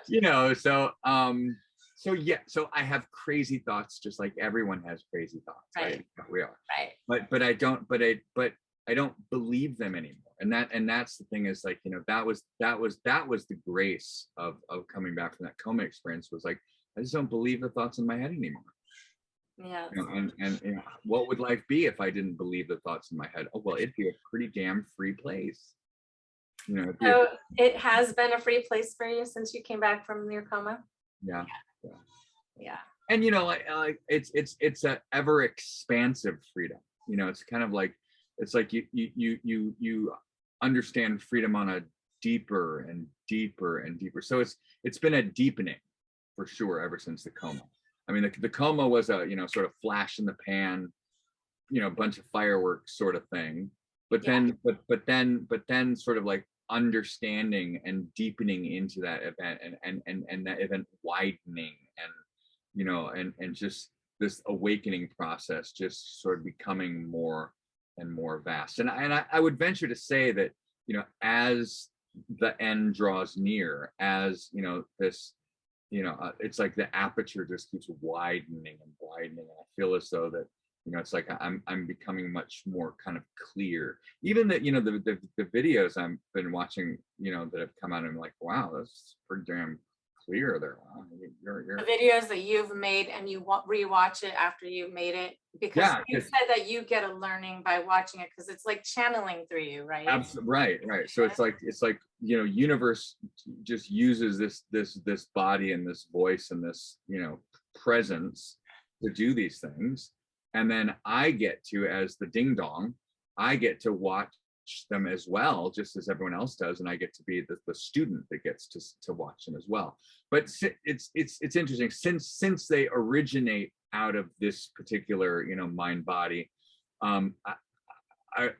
you know, so yeah, so I have crazy thoughts just like everyone has crazy thoughts, right? We are. Right. But I don't believe them anymore. And that's the thing, is like, you know, that was the grace of coming back from that coma experience, was like, I just don't believe the thoughts in my head anymore. Yeah. You know, and you know, what would life be if I didn't believe the thoughts in my head? Oh, well, it'd be a pretty damn free place. You know. So it has been a free place for you since you came back from your coma? Yeah. And you know, like it's a ever expansive freedom. You know, it's kind of like, it's like you understand freedom on a deeper and deeper and deeper. So it's been a deepening for sure ever since the coma. I mean, the coma was a, you know, sort of flash in the pan, you know, bunch of fireworks sort of thing. But then sort of like understanding and deepening into that event, and that event widening, and, you know, and just this awakening process just sort of becoming more and more vast. And I would venture to say that, you know, as the end draws near, as, you know, this, you know, it's like the aperture just keeps widening and widening. And I feel as though that, you know, it's like I'm becoming much more kind of clear. Even that, you know, the videos I've been watching, you know, that have come out, and I'm like, wow, that's pretty damn clear there. Wow, you're the videos that you've made, and you rewatch it after you've made it, because you said that you get a learning by watching it, because it's like channeling through you, right? Absolutely, right. So it's like, you know, universe just uses this body and this voice and this, you know, presence to do these things, and then I get to, as the ding dong, I get to watch them as well, just as everyone else does, and I get to be the student that gets to watch them as well. But it's interesting, since they originate out of this particular, you know, mind body,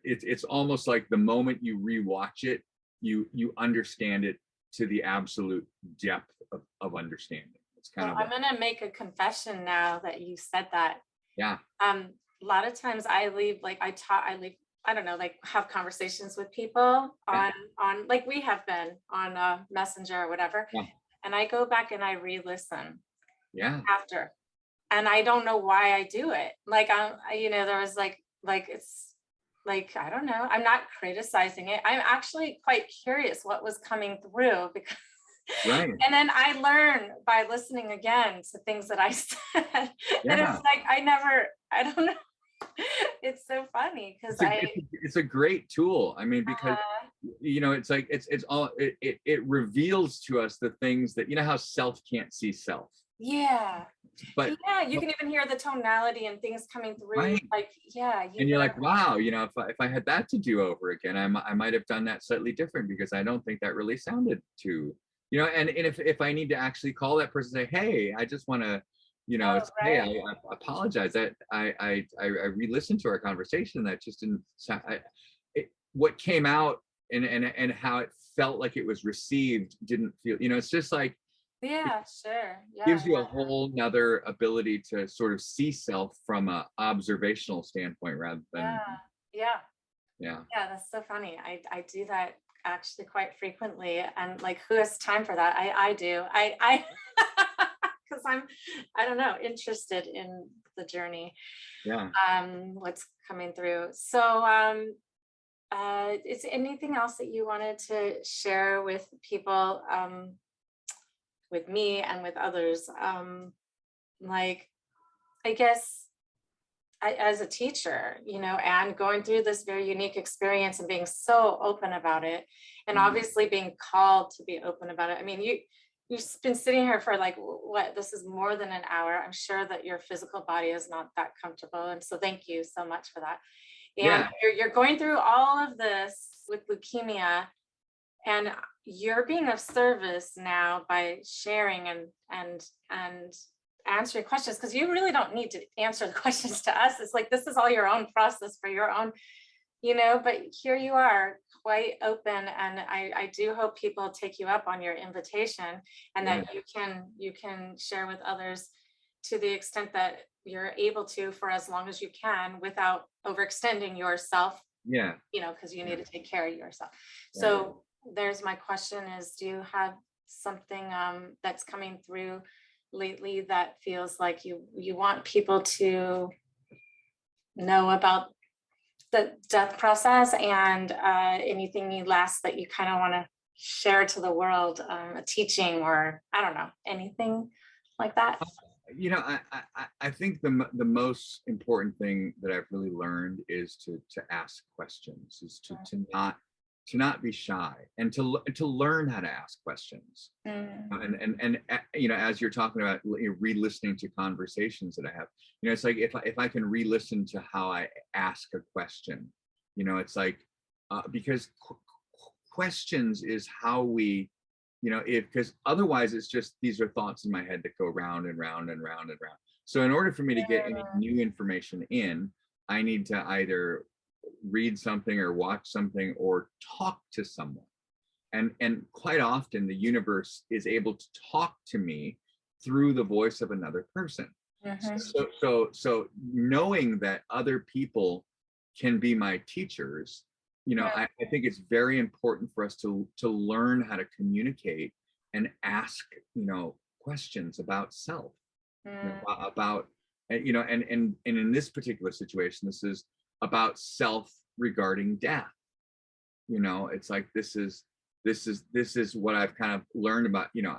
it's almost like the moment you rewatch it, you understand it to the absolute depth of understanding. It's kind of. I'm gonna make a confession now that you said that. Yeah. A lot of times I leave, like I don't know, like have conversations with people on like we have been on Messenger or whatever. Yeah. And I go back and I re-listen. Yeah. After. And I don't know why I do it. Like you know, there was like it's like, I don't know. I'm not criticizing it. I'm actually quite curious what was coming through, because right. And then I learn by listening again to things that I said. And it's like I don't know. It's so funny because it's a great tool. I mean, because you know, it's like it reveals to us the things that, you know, how self can't see self. Yeah. But yeah, you can even hear the tonality and things coming through. Right. Like, yeah. And you're like, wow, you know, if I had that to do over again, I might have done that slightly different, because I don't think that really sounded too you know, and if I need to actually call that person and say, hey, I just want to, you know, Oh, it's, hey, right. I apologize that I re-listened to our conversation. That just didn't sound, what came out and how it felt like it was received didn't feel, you know, it's just like, it Yeah, sure. Yeah, gives you a yeah, whole nother ability to sort of see self from a observational standpoint rather than, yeah, yeah. yeah. Yeah, that's so funny. I do that actually quite frequently. And like, who has time for that? I do. I because I don't know, interested in the journey, Yeah. what's coming through. So is anything else that you wanted to share with people, with me and with others? Like, I guess as a teacher, you know, and going through this very unique experience and being so open about it, and Mhm. obviously being called to be open about it. I mean, you've been sitting here for like what? This is more than an hour. I'm sure that your physical body is not that comfortable, and so thank you so much for that. And Yeah. you're going through all of this with leukemia, and you're being of service now by sharing and answering questions, because you really don't need to answer the questions to us. It's like this is all your own process for your own, you know, but here you are quite open, and I do hope people take you up on your invitation, and Yeah. that you can share with others to the extent that you're able to, for as long as you can, without overextending yourself, Yeah. you know, because you Yeah. need to take care of yourself. Yeah. So there's my question is, do you have something that's coming through lately that feels like you want people to know about the death process, and anything last that you kind of want to share to the world, a teaching, or I don't know, anything like that? You know, I think the most important thing that I've really learned is to ask questions, is to not be shy, and to learn how to ask questions. Mm, And you know, as you're talking about re-listening to conversations that I have, you know, it's like if I can re-listen to how I ask a question, you know, it's like because questions is how we, you know, if, because otherwise it's just, these are thoughts in my head that go round and round and round and round. So in order for me to get any new information in, I need to either read something or watch something or talk to someone. And quite often the universe is able to talk to me through the voice of another person. mhm. So knowing that other people can be my teachers, you know, I think it's very important for us to learn how to communicate and ask, you know, questions about self, you know, Mm, about, you know, and in this particular situation, this is about self regarding death. You know, it's like this is what I've kind of learned about, you know,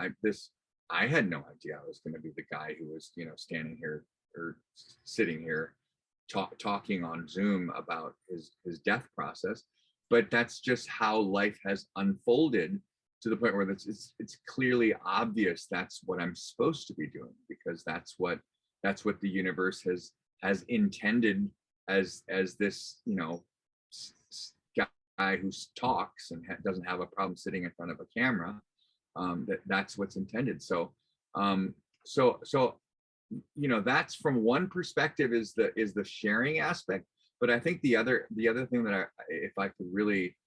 I had no idea I was going to be the guy who was, you know, standing here or sitting here talking on Zoom about his death process. But that's just how life has unfolded, to the point where it's clearly obvious that's what I'm supposed to be doing, because that's what the universe has intended as this, you know, guy who talks and doesn't have a problem sitting in front of a camera. That's what's intended. So so you know, that's from one perspective, is the sharing aspect. But I think the other thing that if I could really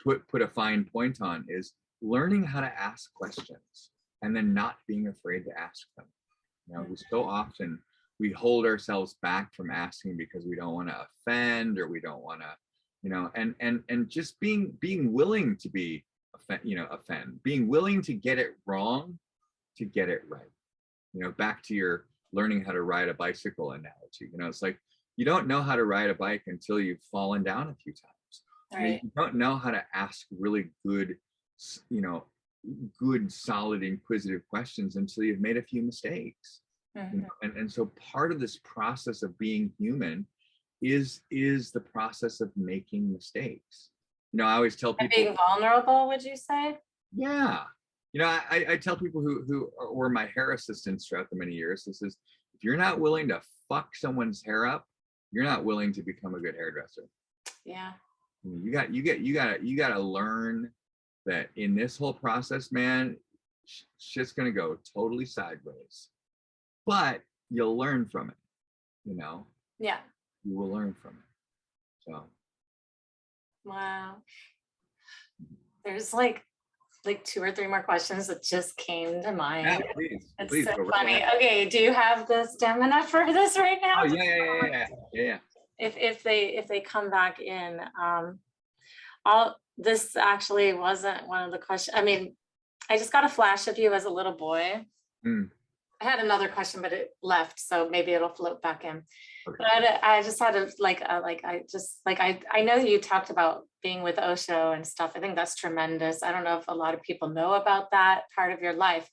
put a fine point on, is learning how to ask questions and then not being afraid to ask them. You know, we so often we hold ourselves back from asking because we don't want to offend, or we don't want to, you know, and just being willing to be offend, being willing to get it wrong, to get it right. You know, back to your learning how to ride a bicycle analogy. You know, it's like, you don't know how to ride a bike until you've fallen down a few times. You know, right. you don't know how to ask really good, you know, good, solid, inquisitive questions until you've made a few mistakes. You know, and so part of this process of being human is the process of making mistakes. You know, I always tell And people, being vulnerable, would you say? yeah, you know, I tell people who were my hair assistants throughout the many years, this is, if you're not willing to fuck someone's hair up, you're not willing to become a good hairdresser. Yeah. You got to learn that in this whole process, man, shit's gonna go totally sideways, but you'll learn from it. You know, Yeah. you will learn from it. So Wow. There's like 2 or 3 more questions that just came to mind. yeah, please, It's please so go right funny. ahead. Okay, do you have the stamina for this right now? Oh yeah. If they come back in, all this actually wasn't one of the questions. I mean, I just got a flash of you as a little boy. Mm. I had another question, but it left, so maybe it'll float back in. Okay. But I just had a I know you talked about being with Osho and stuff. I think that's tremendous. I don't know if a lot of people know about that part of your life.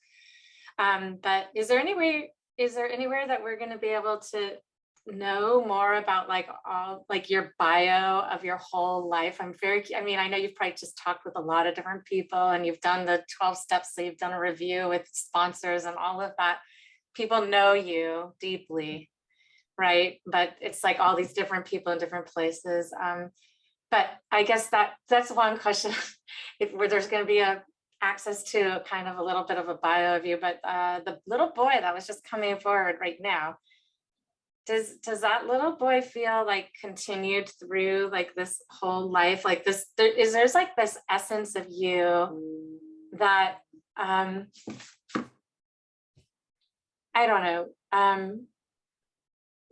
But is there anywhere that we're going to be able to know more about all your bio of your whole life? I mean, I know you've probably just talked with a lot of different people and you've done the 12 steps, so you've done a review with sponsors and all of that. People know you deeply, right? But it's like all these different people in different places. But I guess that's one question where there's going to be access to kind of a little bit of a bio of you. But the little boy that was just coming forward right now, does that little boy feel like continued through like this whole life? Like this, there's like this essence of you that I don't know.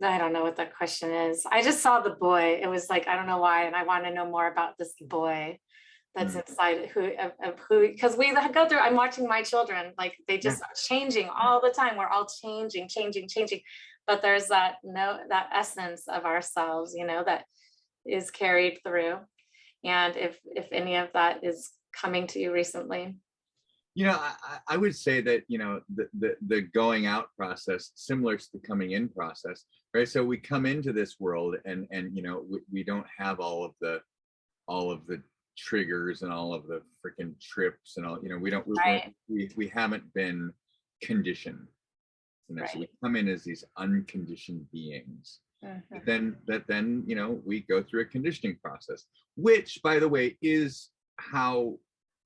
I don't know what that question is. I just saw the boy. It was like, I don't know why. And I want to know more about this boy that's inside who, because we go through, I'm watching my children, like they just are changing all the time. We're all changing. But there's that essence of ourselves, that is carried through. And if any of that is coming to you recently. I would say that, the going out process, similar to the coming in process, right? So we come into this world and we don't have all of the triggers and all of the freaking trips and all, we haven't been conditioned. Right. So we come in as these unconditioned beings. Mm-hmm. Then we go through a conditioning process, which, by the way, is how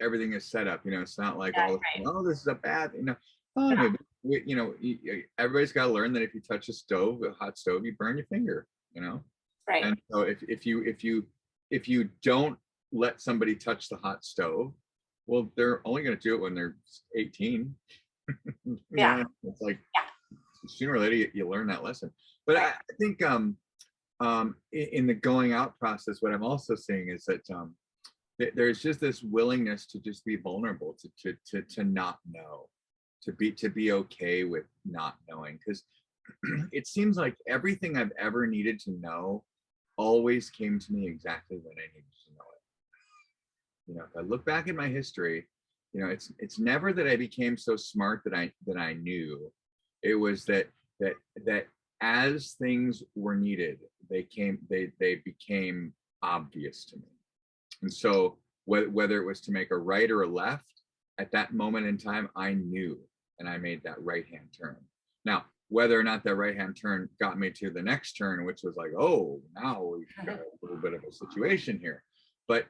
everything is set up. It's not like this is a bad, everybody's got to learn that if you touch a hot stove, you burn your finger. Right. And so if you don't let somebody touch the hot stove, well, they're only going to do it when they're 18. It's like sooner or later you learn that lesson. But I think in the going out process, what I'm also seeing is that there's just this willingness to just be vulnerable, to not know, to be okay with not knowing, because it seems like everything I've ever needed to know always came to me exactly when I needed to know it. If I look back at my history, it's never that I became so smart that I knew. It was that as things were needed, they became obvious to me. And so whether it was to make a right or a left, at that moment in time, I knew, and I made that right-hand turn. Now, whether or not that right-hand turn got me to the next turn, which was like, oh, now we've got a little bit of a situation here. But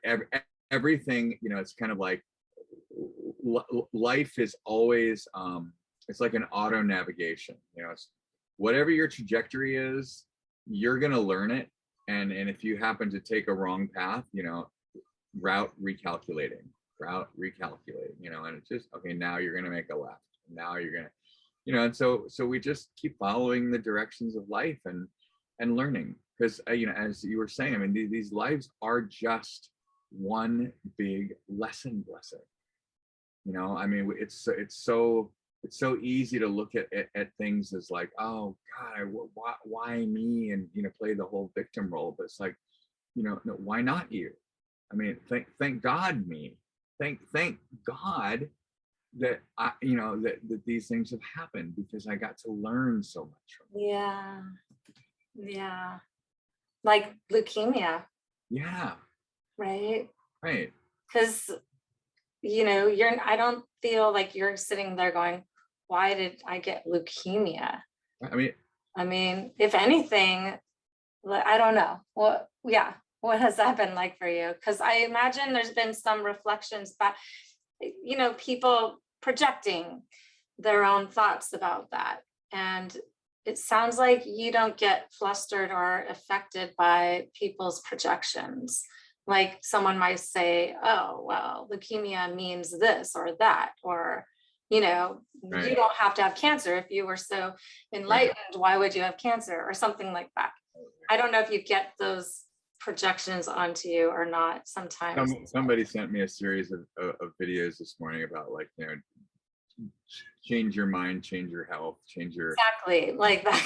everything, it's kind of like life is always, it's like an auto navigation. It's whatever your trajectory is, you're going to learn it. And if you happen to take a wrong path, route recalculating, and it's just, okay, now you're going to make a left. Now you're going to, and so we just keep following the directions of life and learning, because, as you were saying, I mean, these lives are just one big lesson blessing. I mean, it's so easy to look at things as like, oh God, why me? And, play the whole victim role. But it's like, no, why not you? I mean, thank God me. Thank God that that these things have happened, because I got to learn so much from it. Yeah. Like leukemia. Yeah. Right. Because I don't feel like you're sitting there going, why did I get leukemia? I mean, if anything, I don't know. What has that been like for you? Because I imagine there's been some reflections back, people projecting their own thoughts about that. And it sounds like you don't get flustered or affected by people's projections. Like someone might say, oh, well, leukemia means this or that, or, you know, Right. you don't have to have cancer. If you were so enlightened, why would you have cancer, or something like that? I don't know if you get those projections onto you or not sometimes. Somebody sent me a series of videos this morning about, like, you know, change your mind, change your health, change your, Exactly, like that,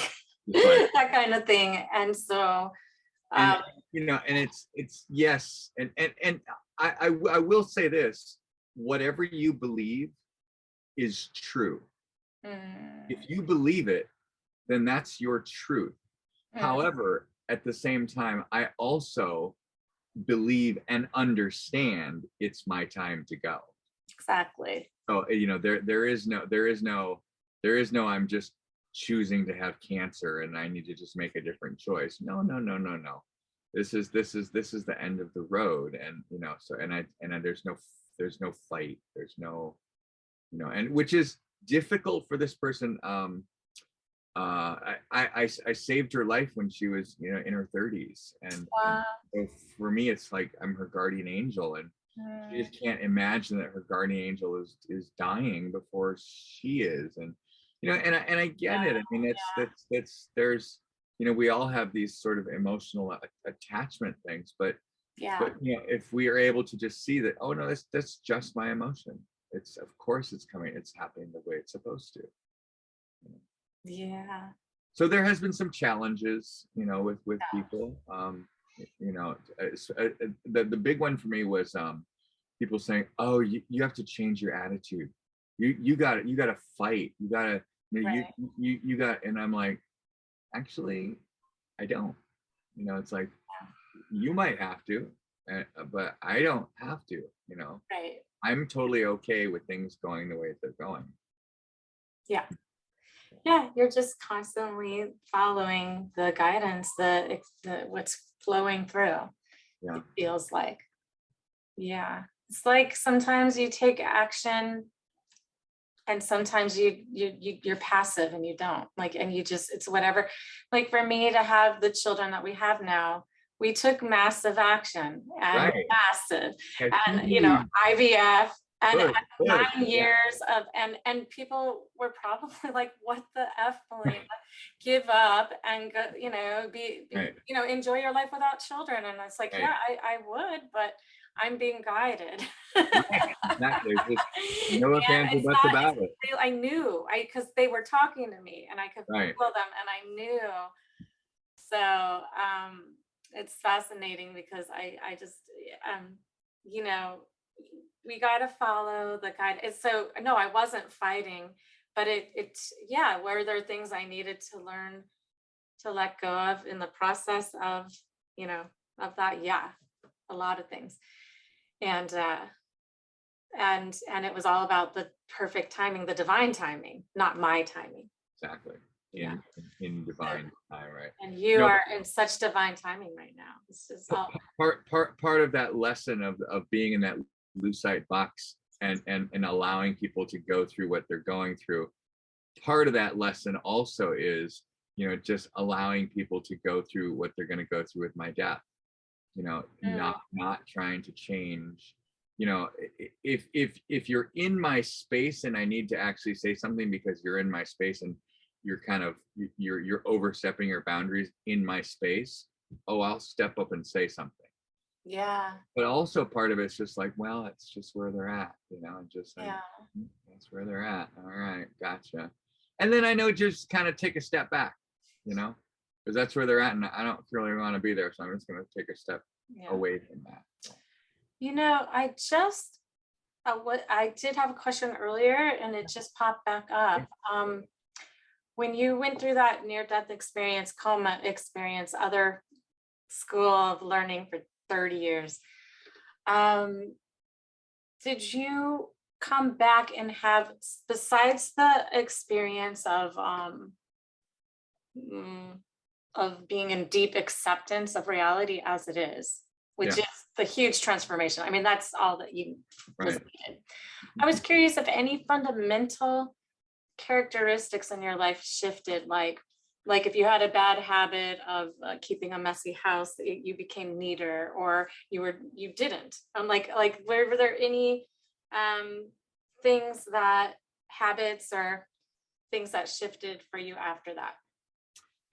like, that kind of thing. And so, and you know, and it's yes, and I will say this: whatever you believe is true. If you believe it, then that's your truth. However, at the same time, I also believe and understand it's my time to go. exactly. So, you know, there is no I'm just choosing to have cancer and I need to just make a different choice. No. This is the end of the road. And, you know, so, and there's no fight, there's no, you know, and which is difficult for this person. I saved her life when she was, you know, in her 30s, and so for me it's like I'm her guardian angel, and she just can't imagine that her guardian angel is dying before she is. And, you know, and I get it. I mean, it's there's, you know, we all have these sort of emotional attachment things, but you know, if we are able to just see that, oh no, that's just my emotion, it's, of course it's coming, it's happening the way it's supposed to. Yeah. So there has been some challenges, you know, with people. You know, the big one for me was people saying, "Oh, you have to change your attitude. You got to fight. You got to, you know, you got." And I'm like, actually, I don't. You know, it's like you might have to, but I don't have to. You know, Right. I'm totally okay with things going the way they're going. Yeah. Yeah, you're just constantly following the guidance, the what's flowing through. Yeah. It feels like. Yeah. It's like sometimes you take action and sometimes you're passive and you don't, like, and you just, it's whatever. Like for me to have the children that we have now, we took massive action, and massive, and, you know, IVF, and 9 years of, and people were probably like, what the F, Melina, give up and go, you know, be you know, enjoy your life without children. And it's like, yeah, I would, but I'm being guided. Exactly. Just no ifs, ands, or buts about it. I knew, because they were talking to me and I could feel them, and I knew. So it's fascinating because I just, you know, we got to follow the guide. So no, I wasn't fighting, but yeah, were there things I needed to learn to let go of in the process of, you know, of that? Yeah, a lot of things. And it was all about the perfect timing, the divine timing, not my timing. Exactly. In divine time, right? And you are in such divine timing right now. It's just all part of that lesson of being in that lucite box and allowing people to go through what they're going through. Part of that lesson also is, you know, just allowing people to go through what they're going to go through with my death. You know, not trying to change. You know, if you're in my space and I need to actually say something because you're in my space and you're kind of you're overstepping your boundaries in my space, oh, I'll step up and say something. Yeah. But also part of it's just like, well, it's just where they're at, you know, just like, that's where they're at. All right, gotcha. And then I know just kind of take a step back, you know, because that's where they're at, and I don't really want to be there, so I'm just going to take a step away from that. You know, I did have a question earlier, and it just popped back up. When you went through that near-death experience, coma experience, other school of learning for 30 years, did you come back and have, besides the experience of being in deep acceptance of reality as it is, which Yeah. is the huge transformation. I mean, that's all that you was Right. needed. I was curious if any fundamental characteristics in your life shifted, like if you had a bad habit of keeping a messy house, you became neater, or you didn't. Like were there any things that habits or things that shifted for you after that?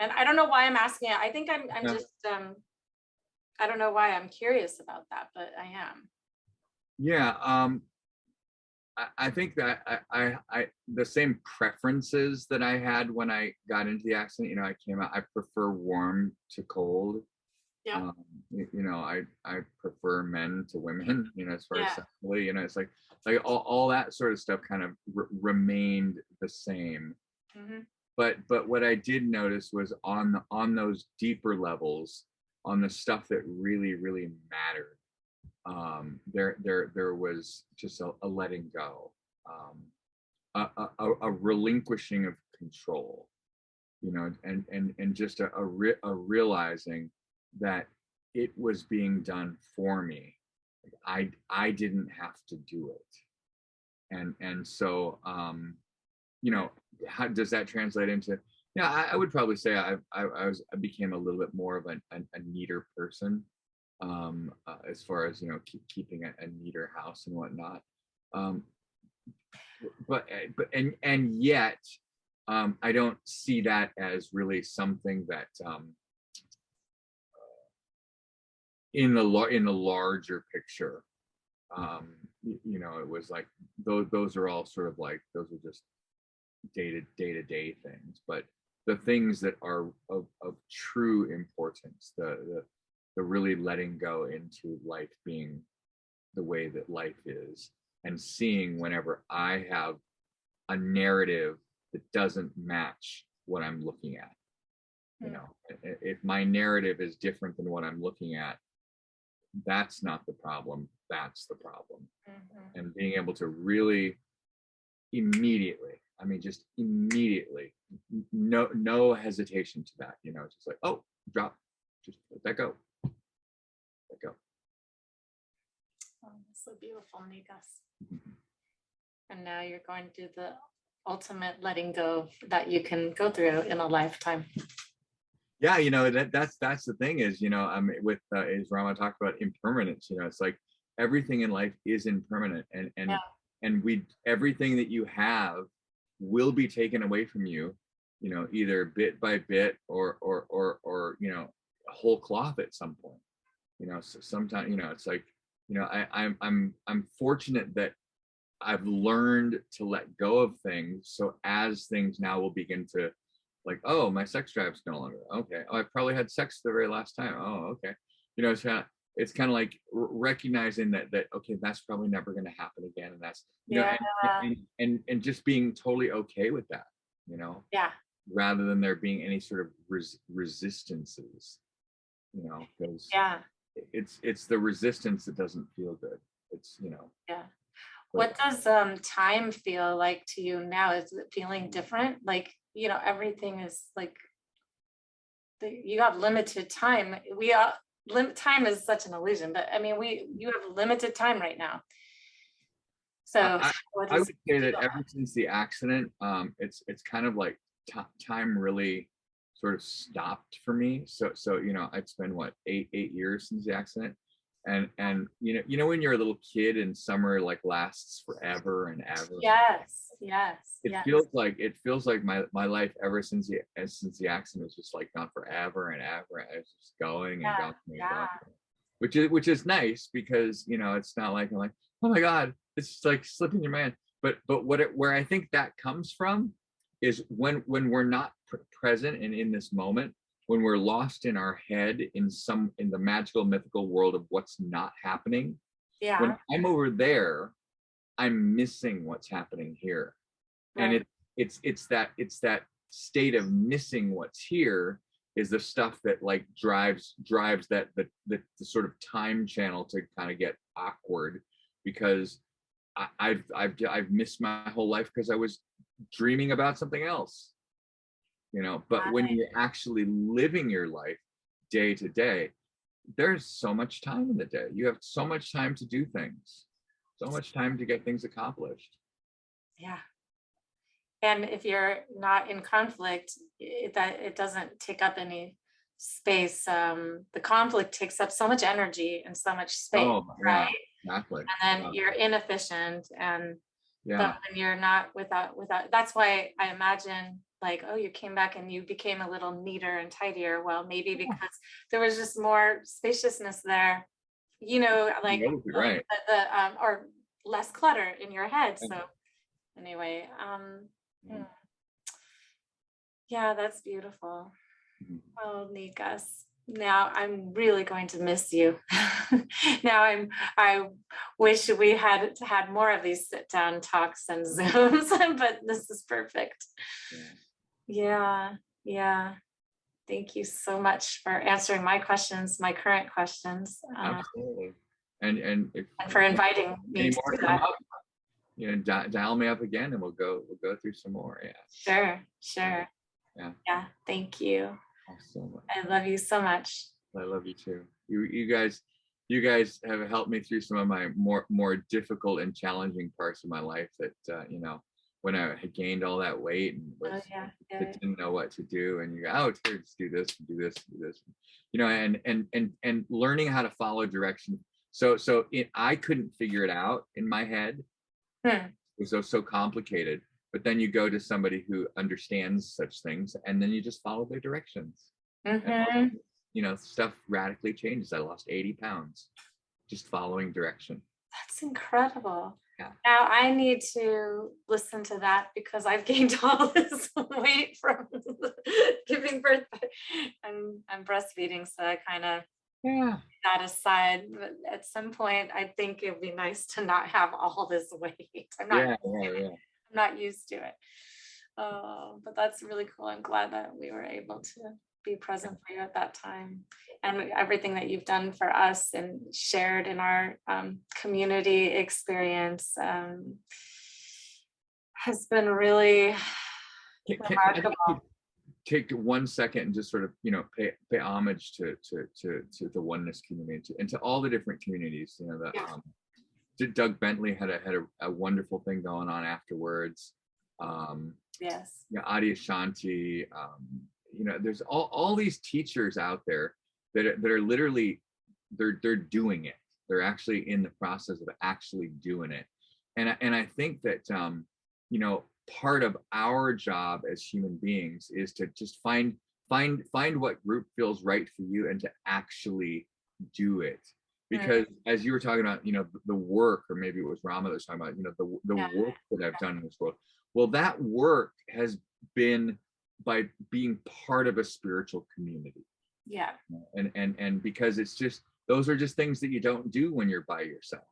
And I don't know why I'm asking it. I think I'm Yeah. just I don't know why I'm curious about that, but I am. Yeah. I think that I the same preferences that I had when I got into the accident, I came out, I prefer warm to cold. Yeah. I prefer men to women, as far as Yeah. sexually, it's like all that sort of stuff kind of remained the same. Hmm. But what I did notice was on those deeper levels, on the stuff that really, really mattered, there was just a letting go, a relinquishing of control, and just a realizing that it was being done for me. I didn't have to do it, and so how does that translate into? Yeah, I would probably say I became a little bit more of a neater person, as far as keeping a neater house and whatnot. Um, but yet, I don't see that as really something that, in the larger picture, it was like those are all sort of like, those are just day-to-day things. But the things that are of true importance, the really letting go into life being the way that life is, and seeing whenever I have a narrative that doesn't match what I'm looking at. If my narrative is different than what I'm looking at, that's not the problem, that's the problem. Mm-hmm. And being able to really immediately, just immediately, no hesitation to that, just like, oh, drop, just let that go. Let go. Oh, that's so beautiful, Nikas. Mm-hmm. And now you're going to do the ultimate letting go that you can go through in a lifetime. Yeah, that's the thing is, with as Rama talked about impermanence, it's like everything in life is impermanent, and everything that you have will be taken away from you, either bit by bit or whole cloth at some point. So sometimes, it's like, I'm fortunate that I've learned to let go of things. So as things now will begin to, like, oh, my sex drive's no longer okay. Oh, I probably had sex the very last time. Oh, okay. It's kind of like recognizing that okay, that's probably never going to happen again, and that's and just being totally okay with that. Yeah. Rather than there being any sort of resistances. Because it's the resistance that doesn't feel good. It's Yeah. What does time feel like to you now? Is it feeling different? Like, everything is like, you have limited time. Time is such an illusion, but I mean, you have limited time right now. So I would say that ever since the accident, it's kind of like time really sort of stopped for me. So it's been what, 8 years since the accident. And when you're a little kid and summer like lasts forever and ever. Yes. It feels like my life ever since the accident was just like gone forever and ever. It's just going and going and going. Which is nice, because it's not like I'm like, oh my God, it's just like slipping your mind. But where I think that comes from is when we're not present and in this moment, when we're lost in our head in the magical mythical world of what's not happening. Yeah. When I'm over there, I'm missing what's happening here. Right. And it's that state of missing what's here is the stuff that like drives that the sort of time channel to kind of get awkward, because I've missed my whole life because I was dreaming about something else. But when you're actually living your life day to day, there's so much time in the day. You have so much time to do things, so much time to get things accomplished. Yeah. And if you're not in conflict, it doesn't take up any space. The conflict takes up so much energy and so much space, Oh, yeah, right? exactly. And then you're inefficient. And Yeah. but when you're not without, that's why I imagine like, oh, you came back and you became a little neater and tidier. Well, maybe because there was just more spaciousness there, you know, like Right. or less clutter in your head. So anyway, yeah, that's beautiful. Oh, Nikas. Now I'm really going to miss you. I wish we had more of these sit down talks and Zooms, but this is perfect. Yeah. Thank you so much for answering my questions, my current questions. Absolutely. And for inviting me to do that. Up, you know, dial me up again and we'll go through some more. Yeah. Sure. Yeah. Thank you. Awesome. I love you so much. I love you too. You guys have helped me through some of my more difficult and challenging parts of my life that you know, when I had gained all that weight and didn't know what to do, and you go, oh, here, just do this, you know, and learning how to follow direction. So I couldn't figure it out in my head. It was so complicated. But then you go to somebody who understands such things, and then you just follow their directions. And, you know, stuff radically changes. I lost 80 pounds just following direction. That's incredible. Yeah. Now I need to listen to that because I've gained all this weight from giving birth. I'm breastfeeding, so I kind of that aside. But at some point, I think it'd be nice to not have all this weight. I'm not used to it. But that's really cool. I'm glad that we were able to be present for you at that time, and everything that you've done for us and shared in our community experience has been really remarkable. Take 1 second and just sort of, you know, pay homage to the oneness community and to all the different communities. You know, that Doug Bentley had a wonderful thing going on afterwards. Yes. You know, Adi Ashanti. You know, there's all these teachers out there that are literally they're doing it. They're actually in the process of actually doing it. And I think that you know, part of our job as human beings is to just find what group feels right for you and to actually do it. Because as you were talking about, you know, the work, or maybe it was Rama that was talking about, you know, the work that I've done in this world. Well, that work has been by being part of a spiritual community. Yeah. And because it's just, those are just things that you don't do when you're by yourself.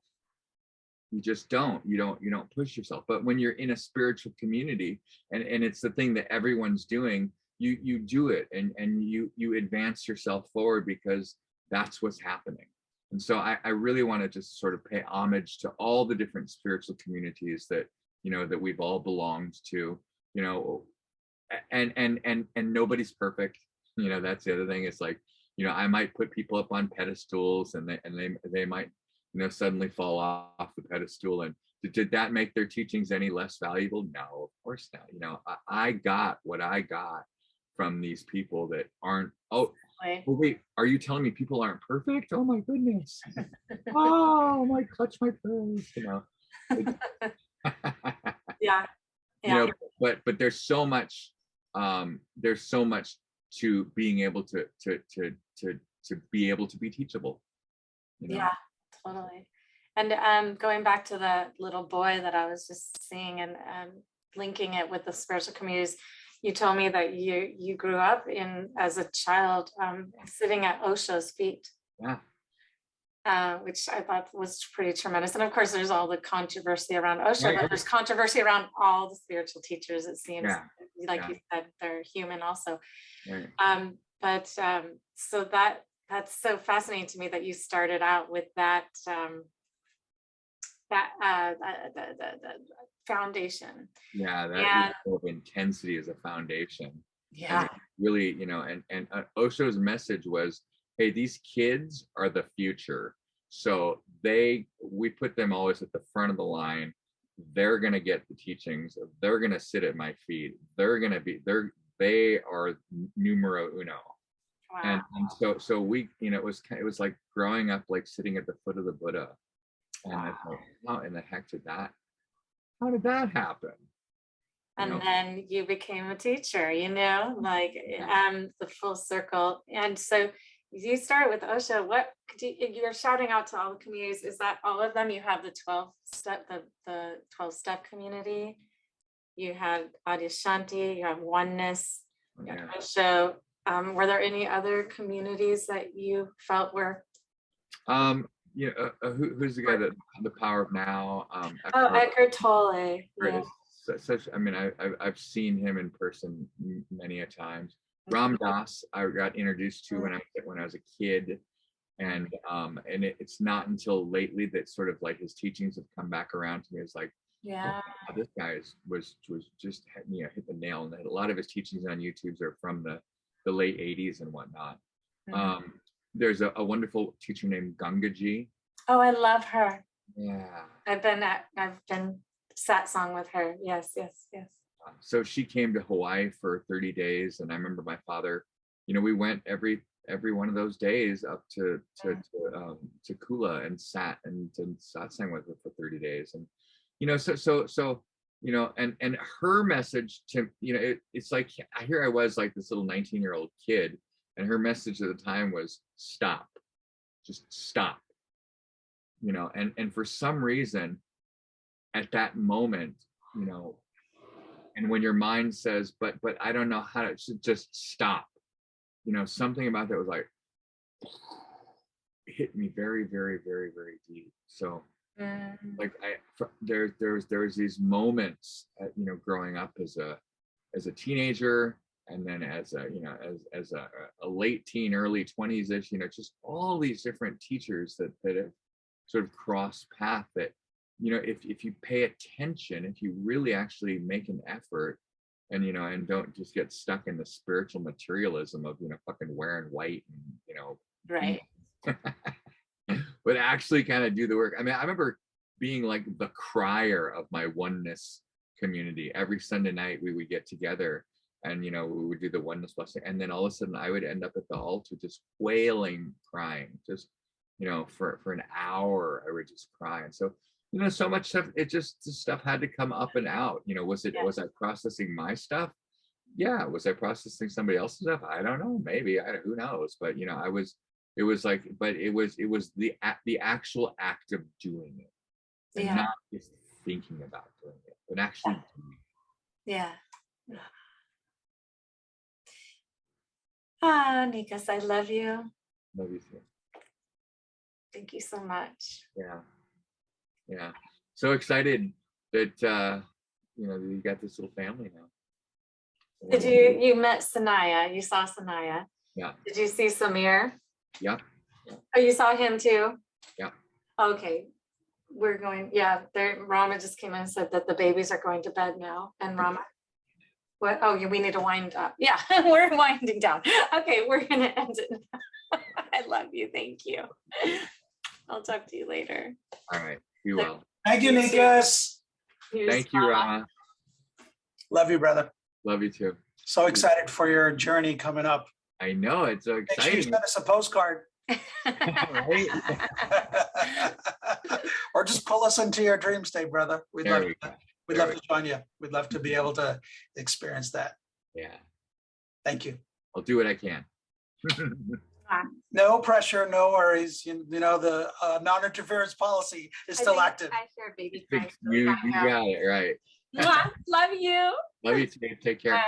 You just don't, you don't push yourself. But when you're in a spiritual community and it's the thing that everyone's doing, you do it and you advance yourself forward because that's what's happening. And so I really want to just sort of pay homage to all the different spiritual communities that, you know, that we've all belonged to, you know, and nobody's perfect. You know, that's the other thing. It's like, you know, I might put people up on pedestals and they might, you know, suddenly fall off the pedestal. And did that make their teachings any less valuable? No, of course not. You know, I got what I got from these people that aren't, oh wait, are you telling me people aren't perfect? Oh my goodness. Oh my, clutch my pearls, you know. Yeah. You know, but there's so much to being able to be able to be teachable, you know? Yeah, totally. And going back to the little boy that I was just seeing and linking it with the spiritual communities, you told me that you grew up as a child sitting at Osho's feet. Yeah. Which I thought was pretty tremendous. And of course, there's all the controversy around Osho, but there's controversy around all the spiritual teachers, it seems. Like you said, they're human also. But so that's so fascinating to me that you started out with that the foundation. Yeah, that level of intensity as a foundation. Yeah. And really, you know, and Osho's message was hey, these kids are the future. So we put them always at the front of the line. They're going to get the teachings. They're going to sit at my feet. They are numero uno. Wow. And so we, it was like growing up, like sitting at the foot of the Buddha. And I thought, how in the heck how did that happen? And then you became a teacher, like the full circle. And so you started with Osho. What you're shouting out to all the communities? Is that all of them? You have the 12-step, the 12-step community. You have Adyashanti. You have Oneness. You have Osho. Were there any other communities that you felt were? Who's the guy that the Power of Now? Eckhart Tolle. Yeah. I've seen him in person many a times. Ram Dass, I got introduced to when I was a kid, and it's not until lately that sort of like his teachings have come back around to me. It's like, yeah, oh, this guy was just hit the nail on the head. A lot of his teachings on YouTube are from the late 80s and whatnot. There's a wonderful teacher named Gangaji. Oh, I love her. Yeah. I've been satsang with her. Yes. So she came to Hawaii for 30 days, and I remember my father, we went every one of those days up to Kula and sat and satsang with her for 30 days, and and her message to it's like here I was like this little 19-year-old kid, and her message at the time was stop, just stop, and for some reason at that moment, and when your mind says, but I don't know how to just stop, something about that was like hit me very, very, very, very deep. So like there was these moments growing up as a teenager, and then as a late teen, early 20s-ish, just all these different teachers that have sort of crossed path that, if you pay attention, if you really actually make an effort, and don't just get stuck in the spiritual materialism of fucking wearing white and right, but actually kind of do the work. I mean, I remember being like the crier of my oneness community. Every Sunday night we would get together, and we would do the oneness blessing, and then all of a sudden I would end up at the altar just wailing, crying, just for an hour I would just cry. And so so much stuff, the stuff had to come up and out. Was I processing my stuff? Yeah. Was I processing somebody else's stuff? I don't know, maybe, who knows, but it was the actual act of doing it, and not just thinking about doing it, but actually doing it. Yeah. Nikas, I love you. Love you too. Thank you so much. Yeah. So excited that you got this little family now. Did you met Sanaya? You saw Sanaya. Yeah. Did you see Samir? Yeah. Oh, you saw him too? Yeah. Okay. We're going, Rama just came in and said that the babies are going to bed now. And Rama, what? Oh, we need to wind up. Yeah, we're winding down. Okay, we're gonna end it. I love you. Thank you. I'll talk to you later. All right. Be well. Thank you, Nikas. Thank you, Rama. Love you, brother. Love you too. So excited for your journey coming up. I know, it's so Make sure exciting. you send us a postcard. Right? Or just pull us into your dream state, brother. We'd love to join you. We'd love to be able to experience that. Yeah. Thank you. I'll do what I can. No pressure, no worries. The non-interference policy is still active. I hear baby cries. You got it right. Love you. Love you too. Take care. Bye.